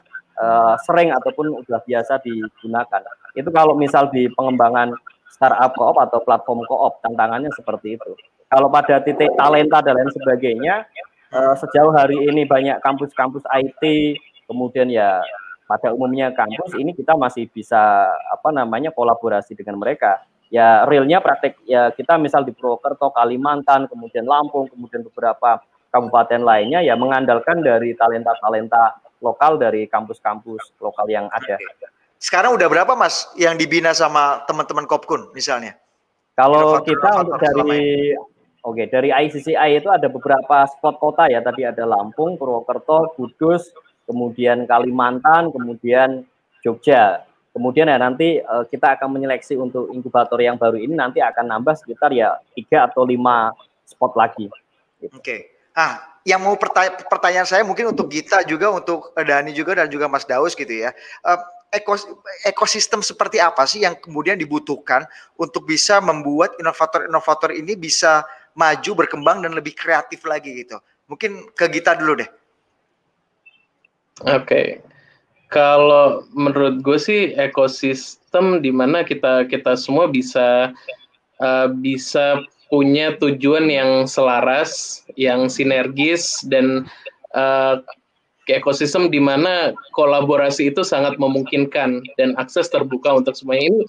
sering ataupun sudah biasa digunakan. Itu kalau misal di pengembangan startup co-op atau platform co-op, tantangannya seperti itu. Kalau pada titik talenta dan lain sebagainya, sejauh hari ini banyak kampus-kampus IT, kemudian ya pada umumnya kampus ini kita masih bisa kolaborasi dengan mereka. Ya realnya praktek ya kita misal di Purwokerto, Kalimantan, kemudian Lampung, kemudian beberapa kabupaten lainnya ya mengandalkan dari talenta-talenta lokal dari kampus-kampus lokal yang ada. Sekarang udah berapa Mas yang dibina sama teman-teman Kopkun misalnya? Kalau kita untuk dari ICCI itu ada beberapa spot kota ya, tadi ada Lampung, Purwokerto, Kudus, kemudian Kalimantan, kemudian Jogja. Kemudian ya nanti kita akan menyeleksi untuk inkubator yang baru ini, nanti akan nambah sekitar ya 3 atau 5 spot lagi. Gitu. Oke. Yang mau pertanyaan saya mungkin untuk Gita juga, untuk Dhani juga, dan juga Mas Daus gitu ya. Ekosistem seperti apa sih yang kemudian dibutuhkan untuk bisa membuat inovator-inovator ini bisa maju, berkembang, dan lebih kreatif lagi gitu. Mungkin ke Gita dulu deh. Oke. Kalau menurut gue sih ekosistem di mana kita semua bisa punya tujuan yang selaras, yang sinergis, dan ekosistem di mana kolaborasi itu sangat memungkinkan dan akses terbuka untuk semuanya. Ini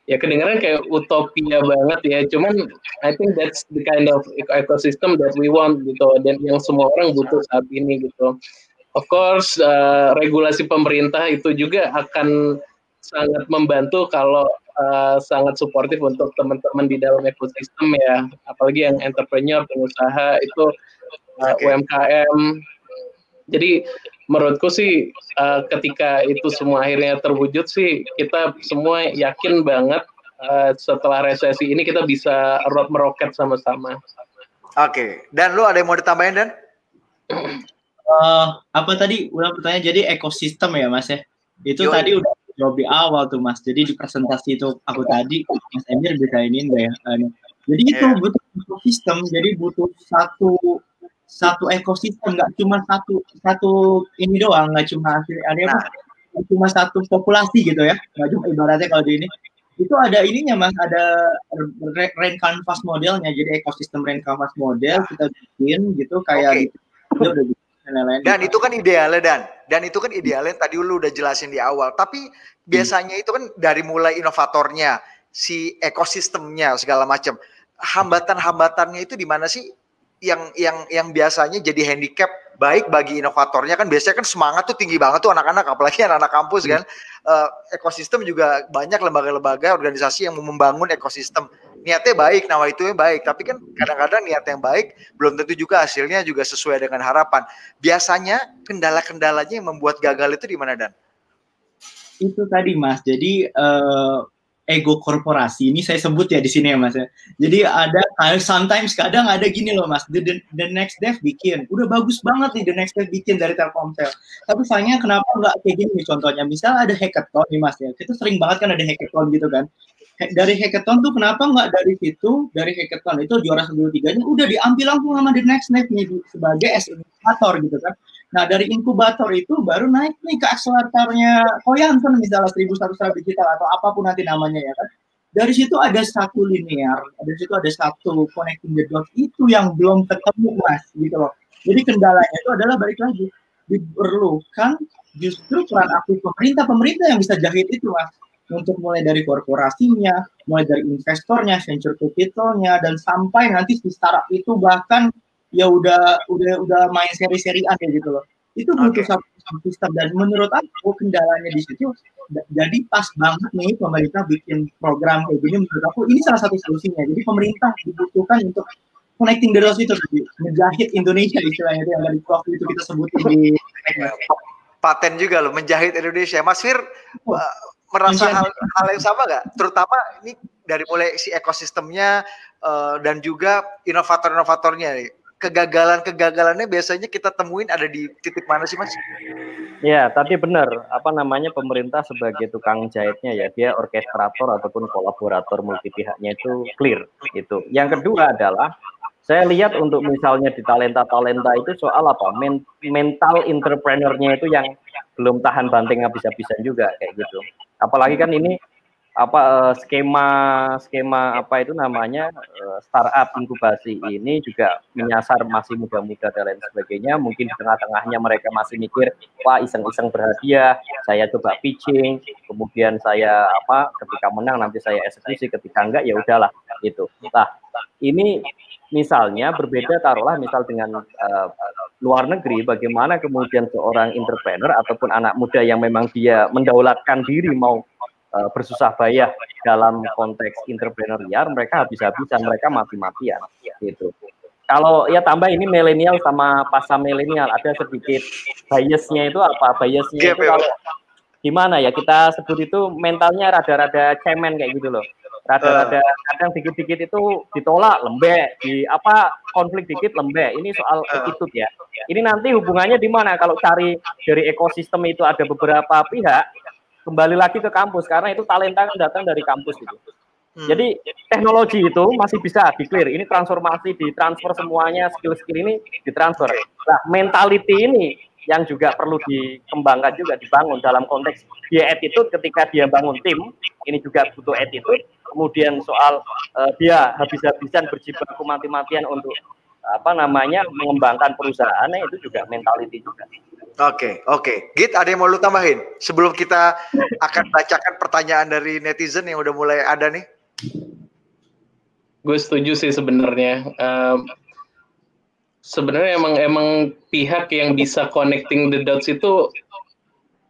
ya kedengaran kayak utopia banget ya, cuman I think that's the kind of ecosystem that we want gitu, dan yang semua orang butuh saat ini gitu. Of course, regulasi pemerintah itu juga akan sangat membantu kalau sangat suportif untuk teman-teman di dalam ekosistem ya, apalagi yang entrepreneur, pengusaha itu UMKM. Jadi menurutku sih ketika itu semua akhirnya terwujud sih, kita semua yakin banget setelah resesi ini kita bisa meroket sama-sama. Oke. Dan lu ada yang mau ditambahin, Dan? Apa tadi ulang pertanyaan? Jadi ekosistem ya Mas ya, itu tadi udah jawab di awal tuh Mas. Jadi di presentasi itu aku tadi Mas Emir bisa ini ya. Jadi itu butuh ekosistem. Jadi butuh satu ekosistem, nggak cuma satu ini doang, nggak cuma cuma satu populasi gitu ya. Nggak cuma ibaratnya kalau di ini itu ada ininya Mas, ada rain canvas modelnya. Jadi ekosistem rain canvas model kita bikin gitu kayak gitu. Udah gitu. Dan itu kan idealnya, dan itu kan idealnya tadi lu udah jelasin di awal. Tapi biasanya itu kan dari mulai inovatornya, si ekosistemnya segala macam. Hambatan-hambatannya itu di mana sih yang biasanya jadi handicap baik bagi inovatornya? Kan biasanya kan semangat tuh tinggi banget tuh anak-anak, apalagi anak-anak kampus kan. Ekosistem juga banyak lembaga-lembaga, organisasi yang membangun ekosistem. Niatnya baik, nawaitu baik, tapi kan kadang-kadang niat yang baik belum tentu juga hasilnya juga sesuai dengan harapan. Biasanya kendala-kendalanya yang membuat gagal itu di mana, Dan? Itu tadi Mas, jadi ego korporasi ini saya sebut ya di sini ya Mas ya. Jadi ada sometimes kadang ada gini loh Mas, the next dev bikin udah bagus banget nih, the next dev bikin dari Telkomsel, tapi sayangnya kenapa nggak kayak gini nih contohnya, misal ada hackathon nih Mas ya, kita sering banget kan ada hackathon gitu kan. Dari hackathon tuh kenapa nggak dari hackathon itu juara 1-2-3-nya udah diambil langsung sama the next dev nih sebagai inkubator gitu kan. Nah dari inkubator itu baru naik nih ke akseleratornya Koyansen misalnya 1100 digital atau apapun nanti namanya ya kan. Dari situ ada satu linear, dari situ ada satu connecting the dots itu yang belum ketemu Mas gitu loh. Jadi kendalanya itu adalah balik lagi diperlukan justru peran aktif pemerintah yang bisa jahit itu Mas. Untuk mulai dari korporasinya, mulai dari investornya, venture capitalnya, dan sampai nanti si startup itu bahkan ya udah main seri-serian ya gitu loh. Itu butuh satu sistem, dan menurut aku kendalanya di situ. Jadi pas banget nih pemerintah bikin program kayak gini, menurut aku ini salah satu solusinya. Jadi pemerintah dibutuhkan untuk connecting the dots itu, menjahit Indonesia istilahnya itu yang dari waktu itu kita sebutin di paten juga loh, menjahit Indonesia. Mas Fir merasa hal yang sama nggak? Terutama ini dari mulai si ekosistemnya dan juga inovator-inovatornya nih. Kegagalannya biasanya kita temuin ada di titik mana sih Mas? Ya, tadi benar. Pemerintah sebagai tukang jahitnya ya, dia orkestrator ataupun kolaborator multi pihaknya itu clear gitu. Yang kedua adalah saya lihat untuk misalnya di talenta-talenta itu soal apa? Mental entrepreneurnya itu yang belum tahan banting habis-habisan juga kayak gitu. Apalagi kan ini skema startup inkubasi ini juga menyasar masih muda-muda dan lain sebagainya. Mungkin di tengah-tengahnya mereka masih mikir, wah iseng-iseng berhadiah, saya coba pitching, kemudian saya ketika menang nanti saya eksekusi, ketika enggak ya udahlah gitu. Nah, ini Misalnya berbeda taruhlah misal dengan luar negeri, bagaimana kemudian seorang entrepreneur ataupun anak muda yang memang dia mendaulatkan diri mau bersusah payah dalam konteks entrepreneurial, mereka habis-habisan, mereka mati-matian gitu. Kalau ya tambah ini milenial sama pasca milenial ada sedikit biasnya itu apa? Biasnya itu kalau gimana ya kita sebut itu mentalnya rada-rada cemen kayak gitu loh. Rada-rada kadang dikit-dikit itu ditolak lembek, di apa konflik dikit lembek. Ini soal attitude ya. Ini nanti hubungannya di mana? Kalau cari dari ekosistem itu ada beberapa pihak, kembali lagi ke kampus karena itu talenta kan datang dari kampus gitu. Jadi teknologi itu masih bisa di-clear. Ini transformasi, ditransfer semuanya, skill-skill ini ditransfer. Nah, mentality ini yang juga perlu dikembangkan juga, dibangun dalam konteks dia attitude ketika dia bangun tim, ini juga butuh attitude. Kemudian soal dia habis-habisan berjibaku mati-matian untuk mengembangkan perusahaannya, itu juga mentality juga. Oke. Git, ada yang mau lu tambahin sebelum kita akan bacakan pertanyaan dari netizen yang udah mulai ada nih? Gue setuju sih sebenarnya. Sebenarnya emang pihak yang bisa connecting the dots itu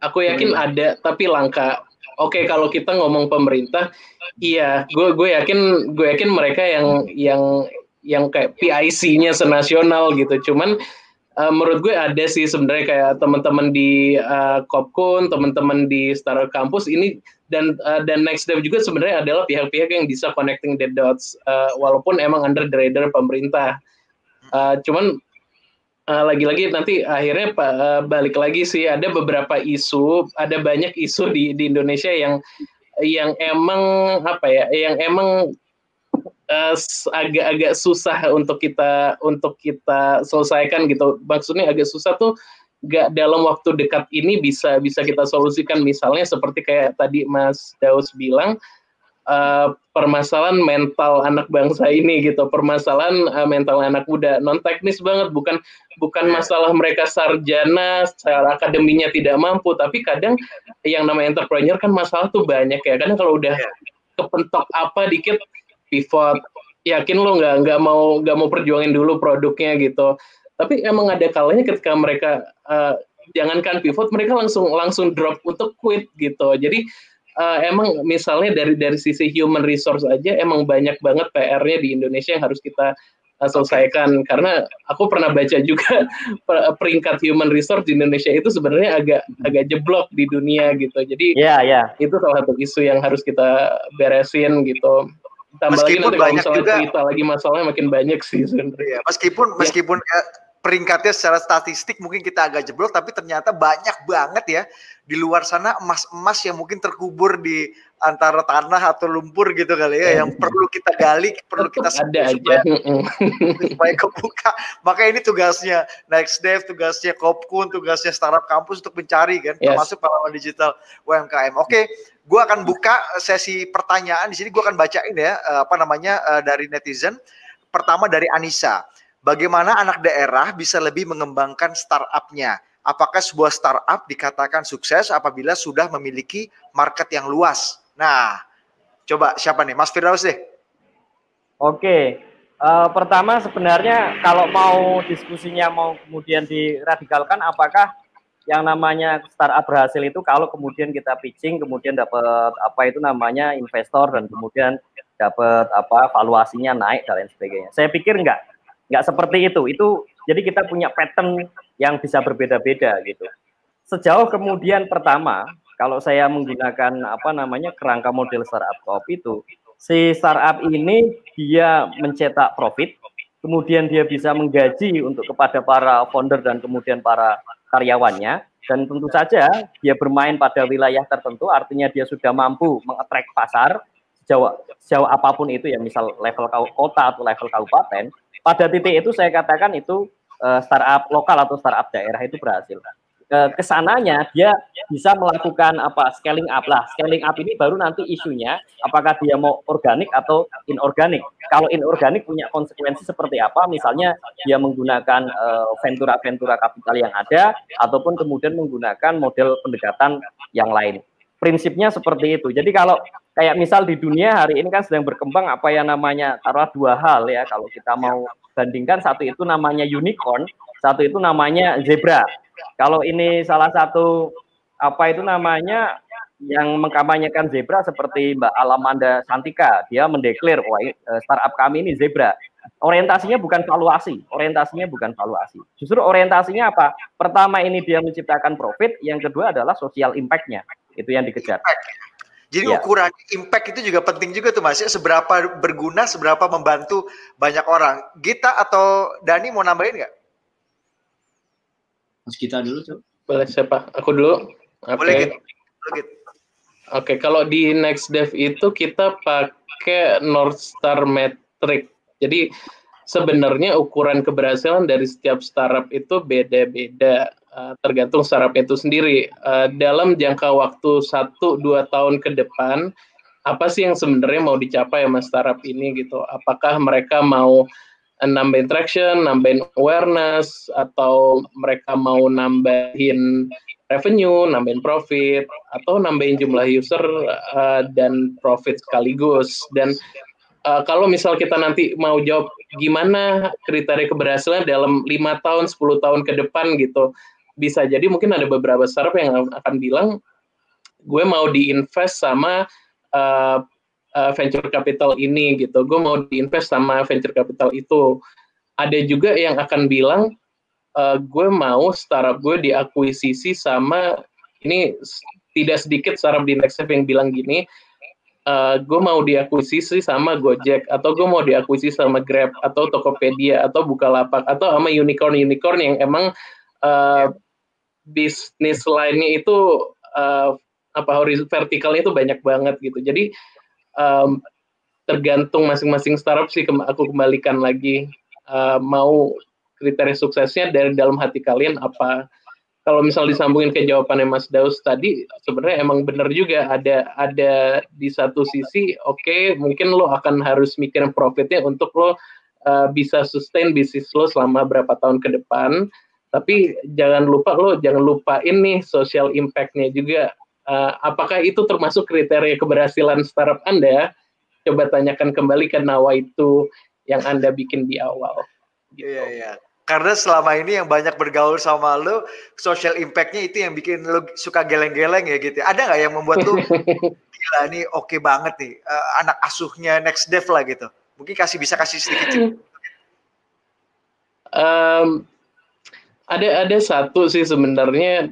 aku yakin ada, tapi langka. Oke, kalau kita ngomong pemerintah, iya, gue yakin mereka yang kayak PIC-nya senasional gitu. Cuman menurut gue ada sih sebenarnya kayak teman-teman di Kopkun, teman-teman di Startup Campus ini dan Next Dev juga sebenarnya adalah pihak-pihak yang bisa connecting the dots walaupun emang under the radar pemerintah. Cuman lagi-lagi nanti akhirnya balik lagi sih ada beberapa isu, ada banyak isu di Indonesia yang emang yang emang agak susah untuk kita selesaikan gitu. Maksudnya agak susah tuh nggak dalam waktu dekat ini bisa kita solusikan. Misalnya seperti kayak tadi Mas Daus bilang, permasalahan mental anak bangsa ini gitu, permasalahan mental anak muda, non teknis banget, bukan masalah mereka sarjana secara akademinya tidak mampu, tapi kadang yang namanya entrepreneur kan masalah tuh banyak ya. Kadang kalau udah kepentok apa dikit pivot, yakin lo nggak mau perjuangin dulu produknya gitu. Tapi emang ada kalanya ketika mereka jangankan pivot, mereka langsung drop untuk quit gitu. Jadi emang misalnya dari sisi human resource aja emang banyak banget PR-nya di Indonesia yang harus kita selesaikan. Karena aku pernah baca juga peringkat human resource di Indonesia itu sebenarnya agak jeblok di dunia gitu. Jadi itu salah satu isu yang harus kita beresin gitu. Tambah lagi nanti kalau misalnya cerita lagi masalahnya makin banyak sih sebenarnya. Meskipun peringkatnya secara statistik mungkin kita agak jeblok, tapi ternyata banyak banget ya di luar sana emas-emas yang mungkin terkubur di antara tanah atau lumpur gitu kali ya, yang perlu kita gali, perlu kita supaya kebuka. Maka ini tugasnya Next Dev, tugasnya Kopkun, tugasnya Startup Campus untuk mencari kan, termasuk pahlawan digital UMKM. Oke, gue akan buka sesi pertanyaan di sini. Gue akan bacain ya dari netizen. Pertama dari Anissa. Bagaimana anak daerah bisa lebih mengembangkan startup-nya? Apakah sebuah startup dikatakan sukses apabila sudah memiliki market yang luas? Nah, coba siapa nih? Mas Firdaus deh. Oke, pertama sebenarnya kalau mau diskusinya mau kemudian diradikalkan, apakah yang namanya startup berhasil itu kalau kemudian kita pitching, kemudian dapat investor dan kemudian dapat valuasinya naik dan lain sebagainya. Saya pikir enggak seperti itu. Itu jadi kita punya pattern yang bisa berbeda-beda gitu. Sejauh kemudian pertama, kalau saya menggunakan kerangka model startup co-op itu, si startup ini dia mencetak profit, kemudian dia bisa menggaji untuk kepada para founder dan kemudian para karyawannya, dan tentu saja dia bermain pada wilayah tertentu, artinya dia sudah mampu meng-attract pasar sejauh apapun itu ya, misal level kota atau level kabupaten. Pada titik itu saya katakan itu startup lokal atau startup daerah itu berhasil. Kesananya dia bisa melakukan scaling up lah. Scaling up ini baru nanti isunya apakah dia mau organik atau inorganik. Kalau inorganik punya konsekuensi seperti apa? Misalnya dia menggunakan ventura kapital yang ada ataupun kemudian menggunakan model pendekatan yang lain. Prinsipnya seperti itu. Jadi kalau kayak misal di dunia hari ini kan sedang berkembang apa yang namanya taruh dua hal ya, kalau kita mau bandingkan, satu itu namanya unicorn, satu itu namanya zebra. Kalau ini salah satu apa itu namanya yang mengkampanyekan zebra seperti Mbak Alamanda Santika, dia mendeklar wah startup kami ini zebra. Orientasinya bukan valuasi, Justru orientasinya apa? Pertama ini dia menciptakan profit, yang kedua adalah social impact-nya. Itu yang dikejar. Jadi ukuran impact itu juga penting juga tuh Mas, ya, seberapa berguna, seberapa membantu banyak orang. Gita atau Dani mau nambahin nggak? Mas kita dulu tuh. Boleh siapa? Aku dulu. Boleh gitu. Oke, kalau di NextDev itu kita pakai North Star Metric. Jadi sebenarnya ukuran keberhasilan dari setiap startup itu beda-beda, tergantung startup itu sendiri. Dalam jangka waktu 1-2 tahun ke depan, apa sih yang sebenarnya mau dicapai sama startup ini gitu? Apakah mereka mau nambahin traction, nambahin awareness, atau mereka mau nambahin revenue, nambahin profit, atau nambahin jumlah user dan profit sekaligus. Dan kalau misal kita nanti mau jawab gimana kriteria keberhasilan dalam 5 tahun, 10 tahun ke depan gitu, bisa jadi mungkin ada beberapa startup yang akan bilang, gue mau diinvest sama venture capital ini gitu, gue mau diinvest sama venture capital itu. Ada juga yang akan bilang, gue mau startup gue diakuisisi sama, ini tidak sedikit startup di NextDev yang bilang gini, gue mau diakuisisi sama Gojek, atau gue mau diakuisisi sama Grab, atau Tokopedia, atau Bukalapak, atau sama unicorn yang emang bisnis lainnya itu vertikalnya itu banyak banget gitu. Jadi tergantung masing-masing startup sih. Aku kembalikan lagi, mau kriteria suksesnya dari dalam hati kalian apa. Kalau misal disambungin ke jawabannya Mas Daus tadi, sebenarnya emang benar juga, ada di satu sisi, oke, mungkin lo akan harus mikirin profitnya untuk lo bisa sustain bisnis lo selama berapa tahun ke depan, tapi jangan lupain nih social impact-nya juga. Apakah itu termasuk kriteria keberhasilan startup Anda? Coba tanyakan kembali ke Nawa itu yang Anda bikin di awal. Gitu. Iya. Karena selama ini yang banyak bergaul sama lo, social impact-nya itu yang bikin lo suka geleng-geleng ya gitu. Ada nggak yang membuat lo gila nih oke banget nih, anak asuhnya NextDev lah gitu. Mungkin bisa kasih sedikit cerita. Ada satu sih sebenarnya,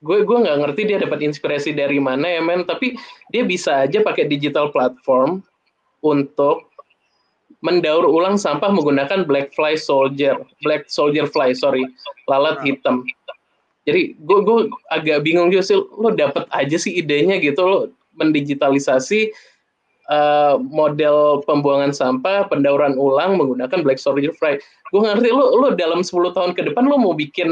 gue nggak ngerti dia dapat inspirasi dari mana ya men, tapi dia bisa aja pakai digital platform untuk mendaur ulang sampah menggunakan black soldier fly, lalat hitam. Jadi gue agak bingung juga sih, lo dapet aja sih idenya gitu, lo mendigitalisasi model pembuangan sampah, pendauran ulang menggunakan black soldier fly. Gue ngerti lo dalam 10 tahun ke depan lo mau bikin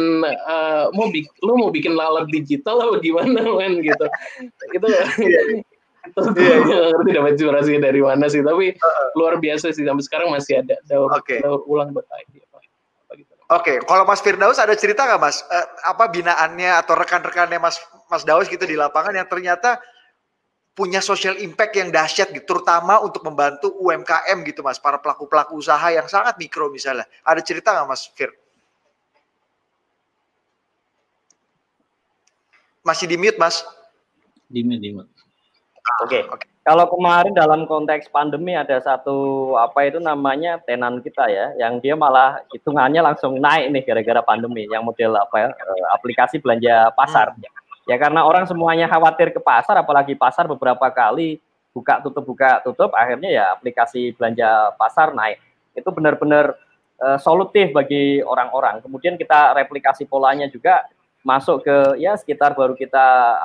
lalat digital atau gimana men gitu. Itu ngerti dapat inspirasi dari mana sih, tapi luar biasa sih, sampai sekarang masih ada daur ulang buat idea. Oke, kalau Mas Firdaus ada cerita nggak Mas, apa binaannya atau rekan-rekannya Mas Daus gitu di lapangan yang ternyata punya social impact yang dahsyat gitu, terutama untuk membantu UMKM gitu Mas, para pelaku-pelaku usaha yang sangat mikro misalnya. Ada cerita nggak Mas Fir? Masih di mute Mas? Di mute. Oke. Kalau kemarin dalam konteks pandemi ada satu apa itu namanya tenan kita ya, yang dia malah hitungannya langsung naik nih gara-gara pandemi, yang model aplikasi belanja pasar. Ya karena orang semuanya khawatir ke pasar, apalagi pasar beberapa kali buka tutup, akhirnya ya aplikasi belanja pasar naik. Itu benar-benar solutif bagi orang-orang. Kemudian kita replikasi polanya juga, masuk ke ya sekitar baru kita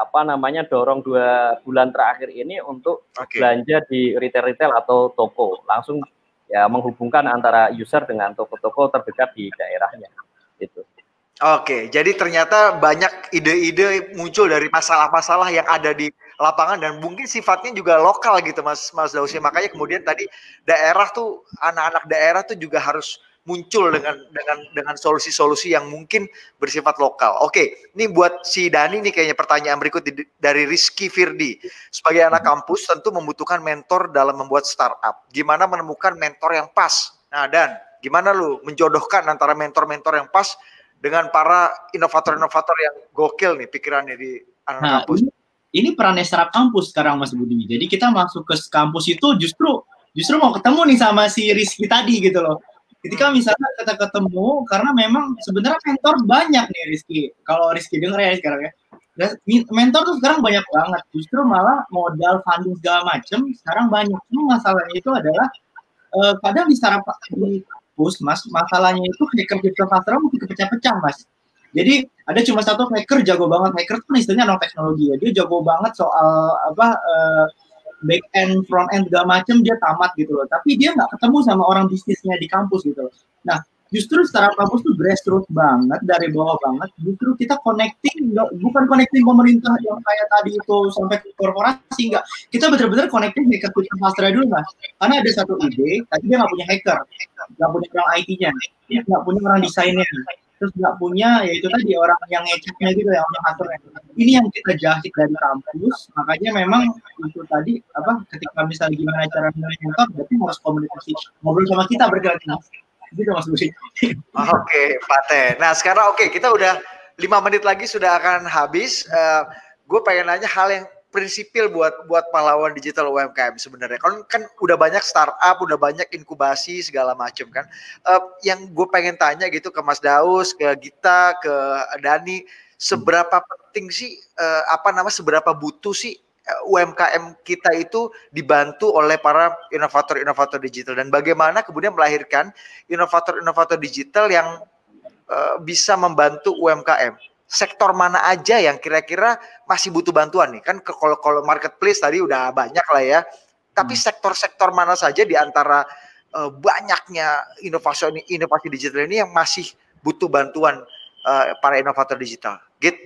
dorong 2 bulan terakhir ini untuk belanja di retail atau toko, langsung ya menghubungkan antara user dengan toko-toko terdekat di daerahnya gitu. Oke, jadi ternyata banyak ide-ide muncul dari masalah-masalah yang ada di lapangan dan mungkin sifatnya juga lokal gitu Mas Daus. Makanya kemudian tadi daerah tuh, anak-anak daerah tuh juga harus muncul dengan solusi-solusi yang mungkin bersifat lokal. Oke, ini buat si Dani nih kayaknya pertanyaan berikut dari Rizky Firdi. Sebagai anak kampus tentu membutuhkan mentor dalam membuat startup. Gimana menemukan mentor yang pas? Nah, Dan, gimana lu menjodohkan antara mentor-mentor yang pas dengan para inovator-inovator yang gokil nih pikirannya di anak kampus? Ini perannya startup kampus sekarang Mas Budi. Jadi kita masuk ke kampus itu justru mau ketemu nih sama si Rizky tadi gitu loh. Ketika misalnya kita ketemu, karena memang sebenarnya mentor banyak nih Rizky. Kalau Rizky denger ya sekarang ya. Mentor tuh sekarang banyak banget. Justru malah modal funding segala macam sekarang banyak. Cuma masalahnya itu adalah kadang di startup di kampus, Mas, masalahnya itu hacker digital cluster mungkin kepecah-pecah, Mas. Jadi ada cuma satu hacker jago banget. Hacker tuh istilahnya non teknologi ya. Dia jago banget soal back end, front end segala macam dia tamat gitu loh. Tapi dia nggak ketemu sama orang bisnisnya di kampus gitu loh. Nah, justru startup kampus tuh grassroots banget, dari bawah banget. Justru kita bukan connecting pemerintah yang kayak tadi itu sampai ke korporasi, enggak. Kita benar-benar connecting hacker ke cluster dulu, Mas. Karena ada satu ide, tapi dia nggak punya hacker, nggak punya orang IT-nya, nggak punya orang desainnya, terus nggak punya yaitu tadi orang yang ngeceknya gitu ya, orang aturnya. Ini yang kita jahit dari kampus. Makanya memang itu tadi ketika misalnya gimana cara mentor, berarti harus komunikasi, ngobrol sama kita berarti gitu Mas Budi. Oke, Pak Teh. Nah sekarang kita udah 5 menit lagi sudah akan habis. Gue pengen nanya hal yang prinsipil buat pahlawan digital UMKM sebenarnya. Kan udah banyak startup, udah banyak inkubasi segala macam kan. Yang gue pengen tanya gitu ke Mas Daus, ke Gita, ke Dani, seberapa penting sih seberapa butuh sih UMKM kita itu dibantu oleh para inovator-inovator digital, dan bagaimana kemudian melahirkan inovator-inovator digital yang bisa membantu UMKM. Sektor mana aja yang kira-kira masih butuh bantuan nih? Kan kalau marketplace tadi udah banyak lah ya. Tapi sektor-sektor mana saja di antara banyaknya inovasi digital ini yang masih butuh bantuan para inovator digital? Git?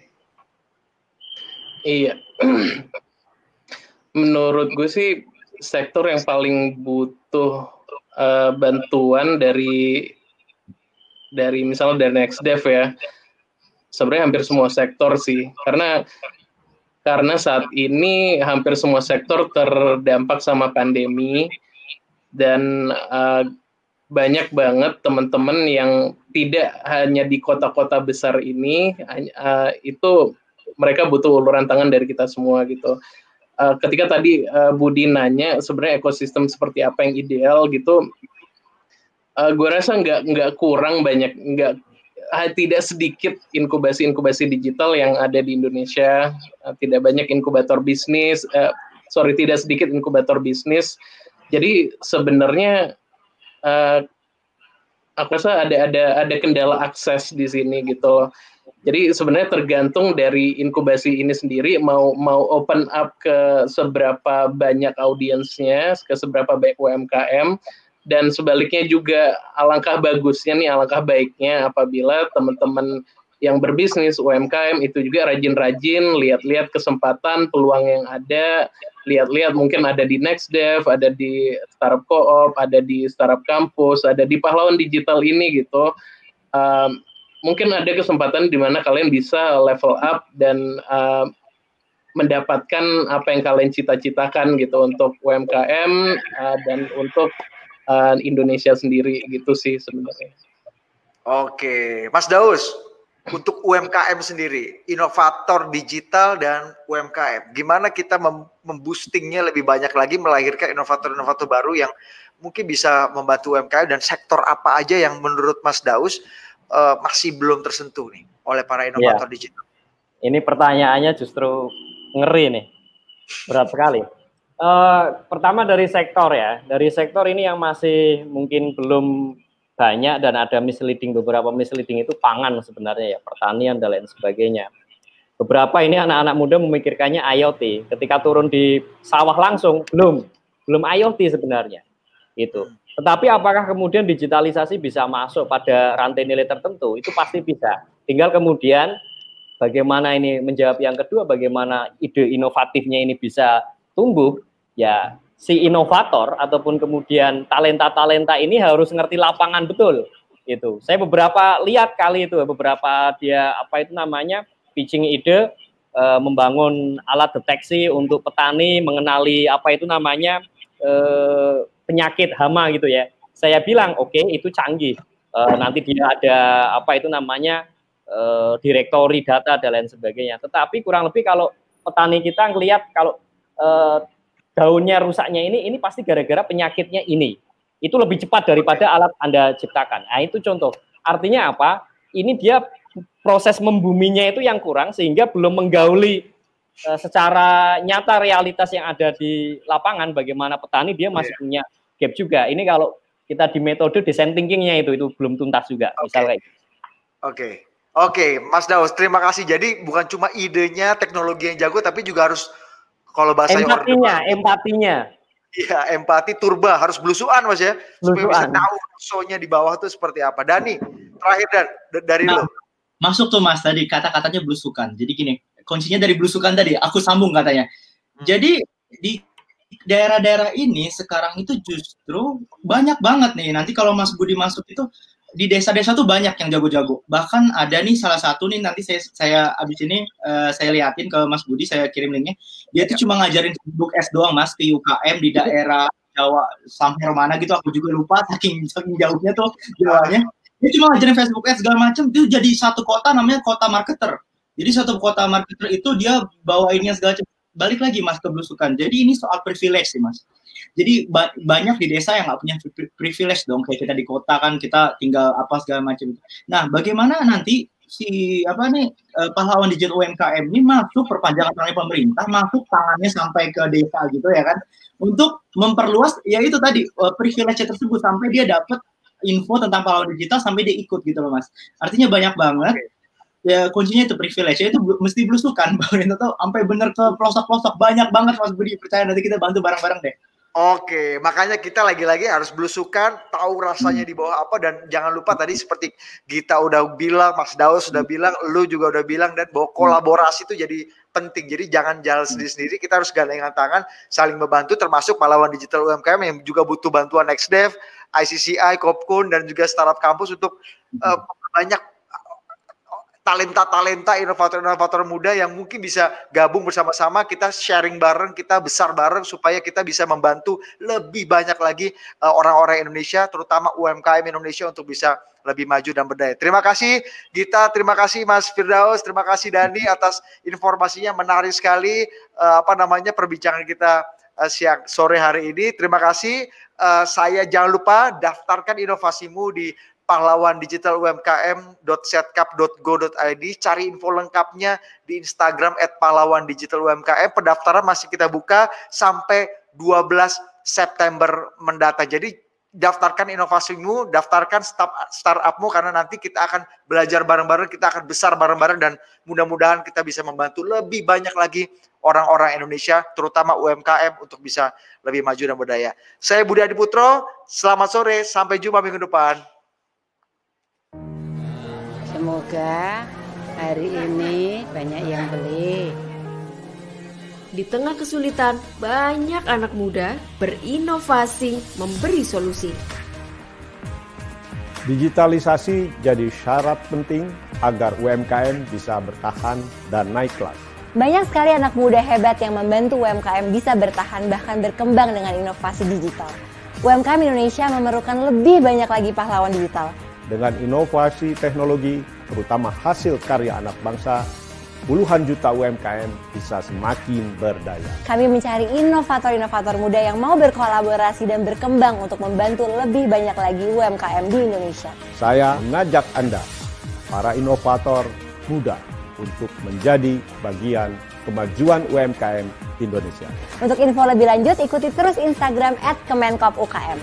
Iya. Menurut gue sih sektor yang paling butuh bantuan dari misalnya dari NextDev ya. Sebenarnya hampir semua sektor sih, karena saat ini hampir semua sektor terdampak sama pandemi, dan banyak banget teman-teman yang tidak hanya di kota-kota besar ini, itu mereka butuh uluran tangan dari kita semua gitu. Ketika tadi Budi nanya sebenarnya ekosistem seperti apa yang ideal gitu, gue rasa nggak kurang banyak, tidak sedikit inkubasi digital yang ada di Indonesia, tidak sedikit inkubator bisnis. Jadi sebenarnya aku rasa ada kendala akses di sini gitu. Jadi sebenarnya tergantung dari inkubasi ini sendiri mau open up ke seberapa banyak audiensnya, ke seberapa banyak UMKM. Dan sebaliknya juga alangkah baiknya apabila teman-teman yang berbisnis UMKM itu juga rajin-rajin lihat-lihat kesempatan, peluang yang ada, lihat-lihat mungkin ada di NextDev, ada di Startup Co-op, ada di Startup Kampus, ada di pahlawan digital ini gitu. Mungkin ada kesempatan di mana kalian bisa level up dan mendapatkan apa yang kalian cita-citakan gitu untuk UMKM dan untuk Indonesia sendiri gitu sih sebenarnya. Oke, Mas Daus, untuk UMKM sendiri, inovator digital dan UMKM, gimana kita memboostingnya lebih banyak lagi, melahirkan inovator-inovator baru yang mungkin bisa membantu UMKM, dan sektor apa aja yang menurut Mas Daus masih belum tersentuh nih oleh para inovator digital? Ini pertanyaannya justru ngeri nih, berat sekali. Pertama dari sektor ya, dari sektor ini yang masih mungkin belum banyak dan ada beberapa misleading itu pangan sebenarnya ya, pertanian dan lain sebagainya. Beberapa ini anak-anak muda memikirkannya IoT, ketika turun di sawah langsung belum IoT sebenarnya gitu. Tetapi apakah kemudian digitalisasi bisa masuk pada rantai nilai tertentu? Itu pasti bisa. Tinggal kemudian bagaimana ini menjawab yang kedua, bagaimana ide inovatifnya ini bisa tumbuh. Ya, si inovator ataupun kemudian talenta-talenta ini harus ngerti lapangan betul. Itu. Saya beberapa lihat kali itu, beberapa dia pitching ide membangun alat deteksi untuk petani mengenali penyakit hama gitu ya. Saya bilang oke, itu canggih. Nanti dia ada direktori data dan lain sebagainya. Tetapi kurang lebih kalau petani kita ngelihat kalau daunnya rusaknya ini pasti gara-gara penyakitnya ini. Itu lebih cepat daripada alat Anda ciptakan. Nah, itu contoh. Artinya apa? Ini dia proses membuminya itu yang kurang sehingga belum menggauli secara nyata realitas yang ada di lapangan. Bagaimana petani dia masih punya gap juga. Ini kalau kita di metode design thinkingnya itu belum tuntas juga. Misalnya. Oke, Mas Daus, terima kasih. Jadi bukan cuma idenya, teknologi yang jago, tapi juga harus kalau bahasa empatinya. Iya, empati turba, harus belusuan Mas ya. Supaya bisa tahu soalnya di bawah itu seperti apa. Dani, terakhir dari lo. Masuk tuh Mas tadi kata-katanya belusukan. Jadi gini, kuncinya dari belusukan tadi, aku sambung katanya. Jadi di daerah-daerah ini sekarang itu justru banyak banget nih. Nanti kalau Mas Budi masuk itu di desa-desa tuh banyak yang jago-jago. Bahkan ada nih salah satu nih nanti saya abis ini saya liatin ke Mas Budi, saya kirim linknya. Dia tuh cuma ngajarin Facebook S doang Mas ke UKM di daerah Jawa sampai mana gitu, aku juga lupa saking jauhnya tuh Jawanya. Dia cuma ngajarin Facebook Ads segala macam, itu jadi satu kota namanya kota marketer. Jadi satu kota marketer itu dia bawainnya segala macam. Balik lagi Mas ke belusukan. Jadi ini soal privilege sih Mas. Jadi banyak di desa yang nggak punya privilege dong. Kayak kita di kota kan kita tinggal apa segala macam. Nah bagaimana nanti pahlawan digital UMKM ini masuk perpanjangan tangan pemerintah, masuk tangannya sampai ke desa gitu ya kan. Untuk memperluas ya itu tadi privilege tersebut sampai dia dapat info tentang pahlawan digital sampai dia ikut gitu loh Mas. Artinya banyak banget. Ya kuncinya itu privilege, ya itu mesti belusukan itu tuh sampai bener ke pelosok-pelosok banyak banget Mas Budi, percaya nanti kita bantu bareng-bareng deh. Oke, makanya kita lagi-lagi harus belusukan, tahu rasanya di bawah apa, dan jangan lupa tadi seperti Gita udah bilang, Mas Daus sudah bilang, lu juga udah bilang, dan bahwa kolaborasi itu jadi penting. Jadi jangan jalan sendiri-sendiri, kita harus gandengan tangan, saling membantu, termasuk pahlawan digital UMKM yang juga butuh bantuan NextDev, ICCI, Kopkun, dan juga startup kampus untuk banyak talenta-talenta, inovator-inovator muda yang mungkin bisa gabung bersama-sama, kita sharing bareng, kita besar bareng supaya kita bisa membantu lebih banyak lagi orang-orang Indonesia, terutama UMKM Indonesia untuk bisa lebih maju dan berdaya. Terima kasih Gita, terima kasih Mas Firdaus, terima kasih Dani atas informasinya, menarik sekali perbincangan kita sore hari ini. Terima kasih. Saya jangan lupa daftarkan inovasimu di pahlawandigitalumkm.setcap.go.id. Cari info lengkapnya di Instagram @pahlawandigitalumkm. Pendaftaran masih kita buka sampai 12 September mendatang. Jadi daftarkan inovasimu, daftarkan startupmu, karena nanti kita akan belajar bareng-bareng, kita akan besar bareng-bareng, dan mudah-mudahan kita bisa membantu lebih banyak lagi orang-orang Indonesia, terutama UMKM, untuk bisa lebih maju dan berdaya. Saya Budi Adiputro, selamat sore, sampai jumpa minggu depan. Semoga hari ini banyak yang beli. Di tengah kesulitan, banyak anak muda berinovasi memberi solusi. Digitalisasi jadi syarat penting agar UMKM bisa bertahan dan naik kelas. Banyak sekali anak muda hebat yang membantu UMKM bisa bertahan bahkan berkembang dengan inovasi digital. UMKM Indonesia memerlukan lebih banyak lagi pahlawan digital. Dengan inovasi teknologi, terutama hasil karya anak bangsa, puluhan juta UMKM bisa semakin berdaya. Kami mencari inovator-inovator muda yang mau berkolaborasi dan berkembang untuk membantu lebih banyak lagi UMKM di Indonesia. Saya mengajak Anda, para inovator muda, untuk menjadi bagian kemajuan UMKM Indonesia. Untuk info lebih lanjut, ikuti terus Instagram @kemenkopukm.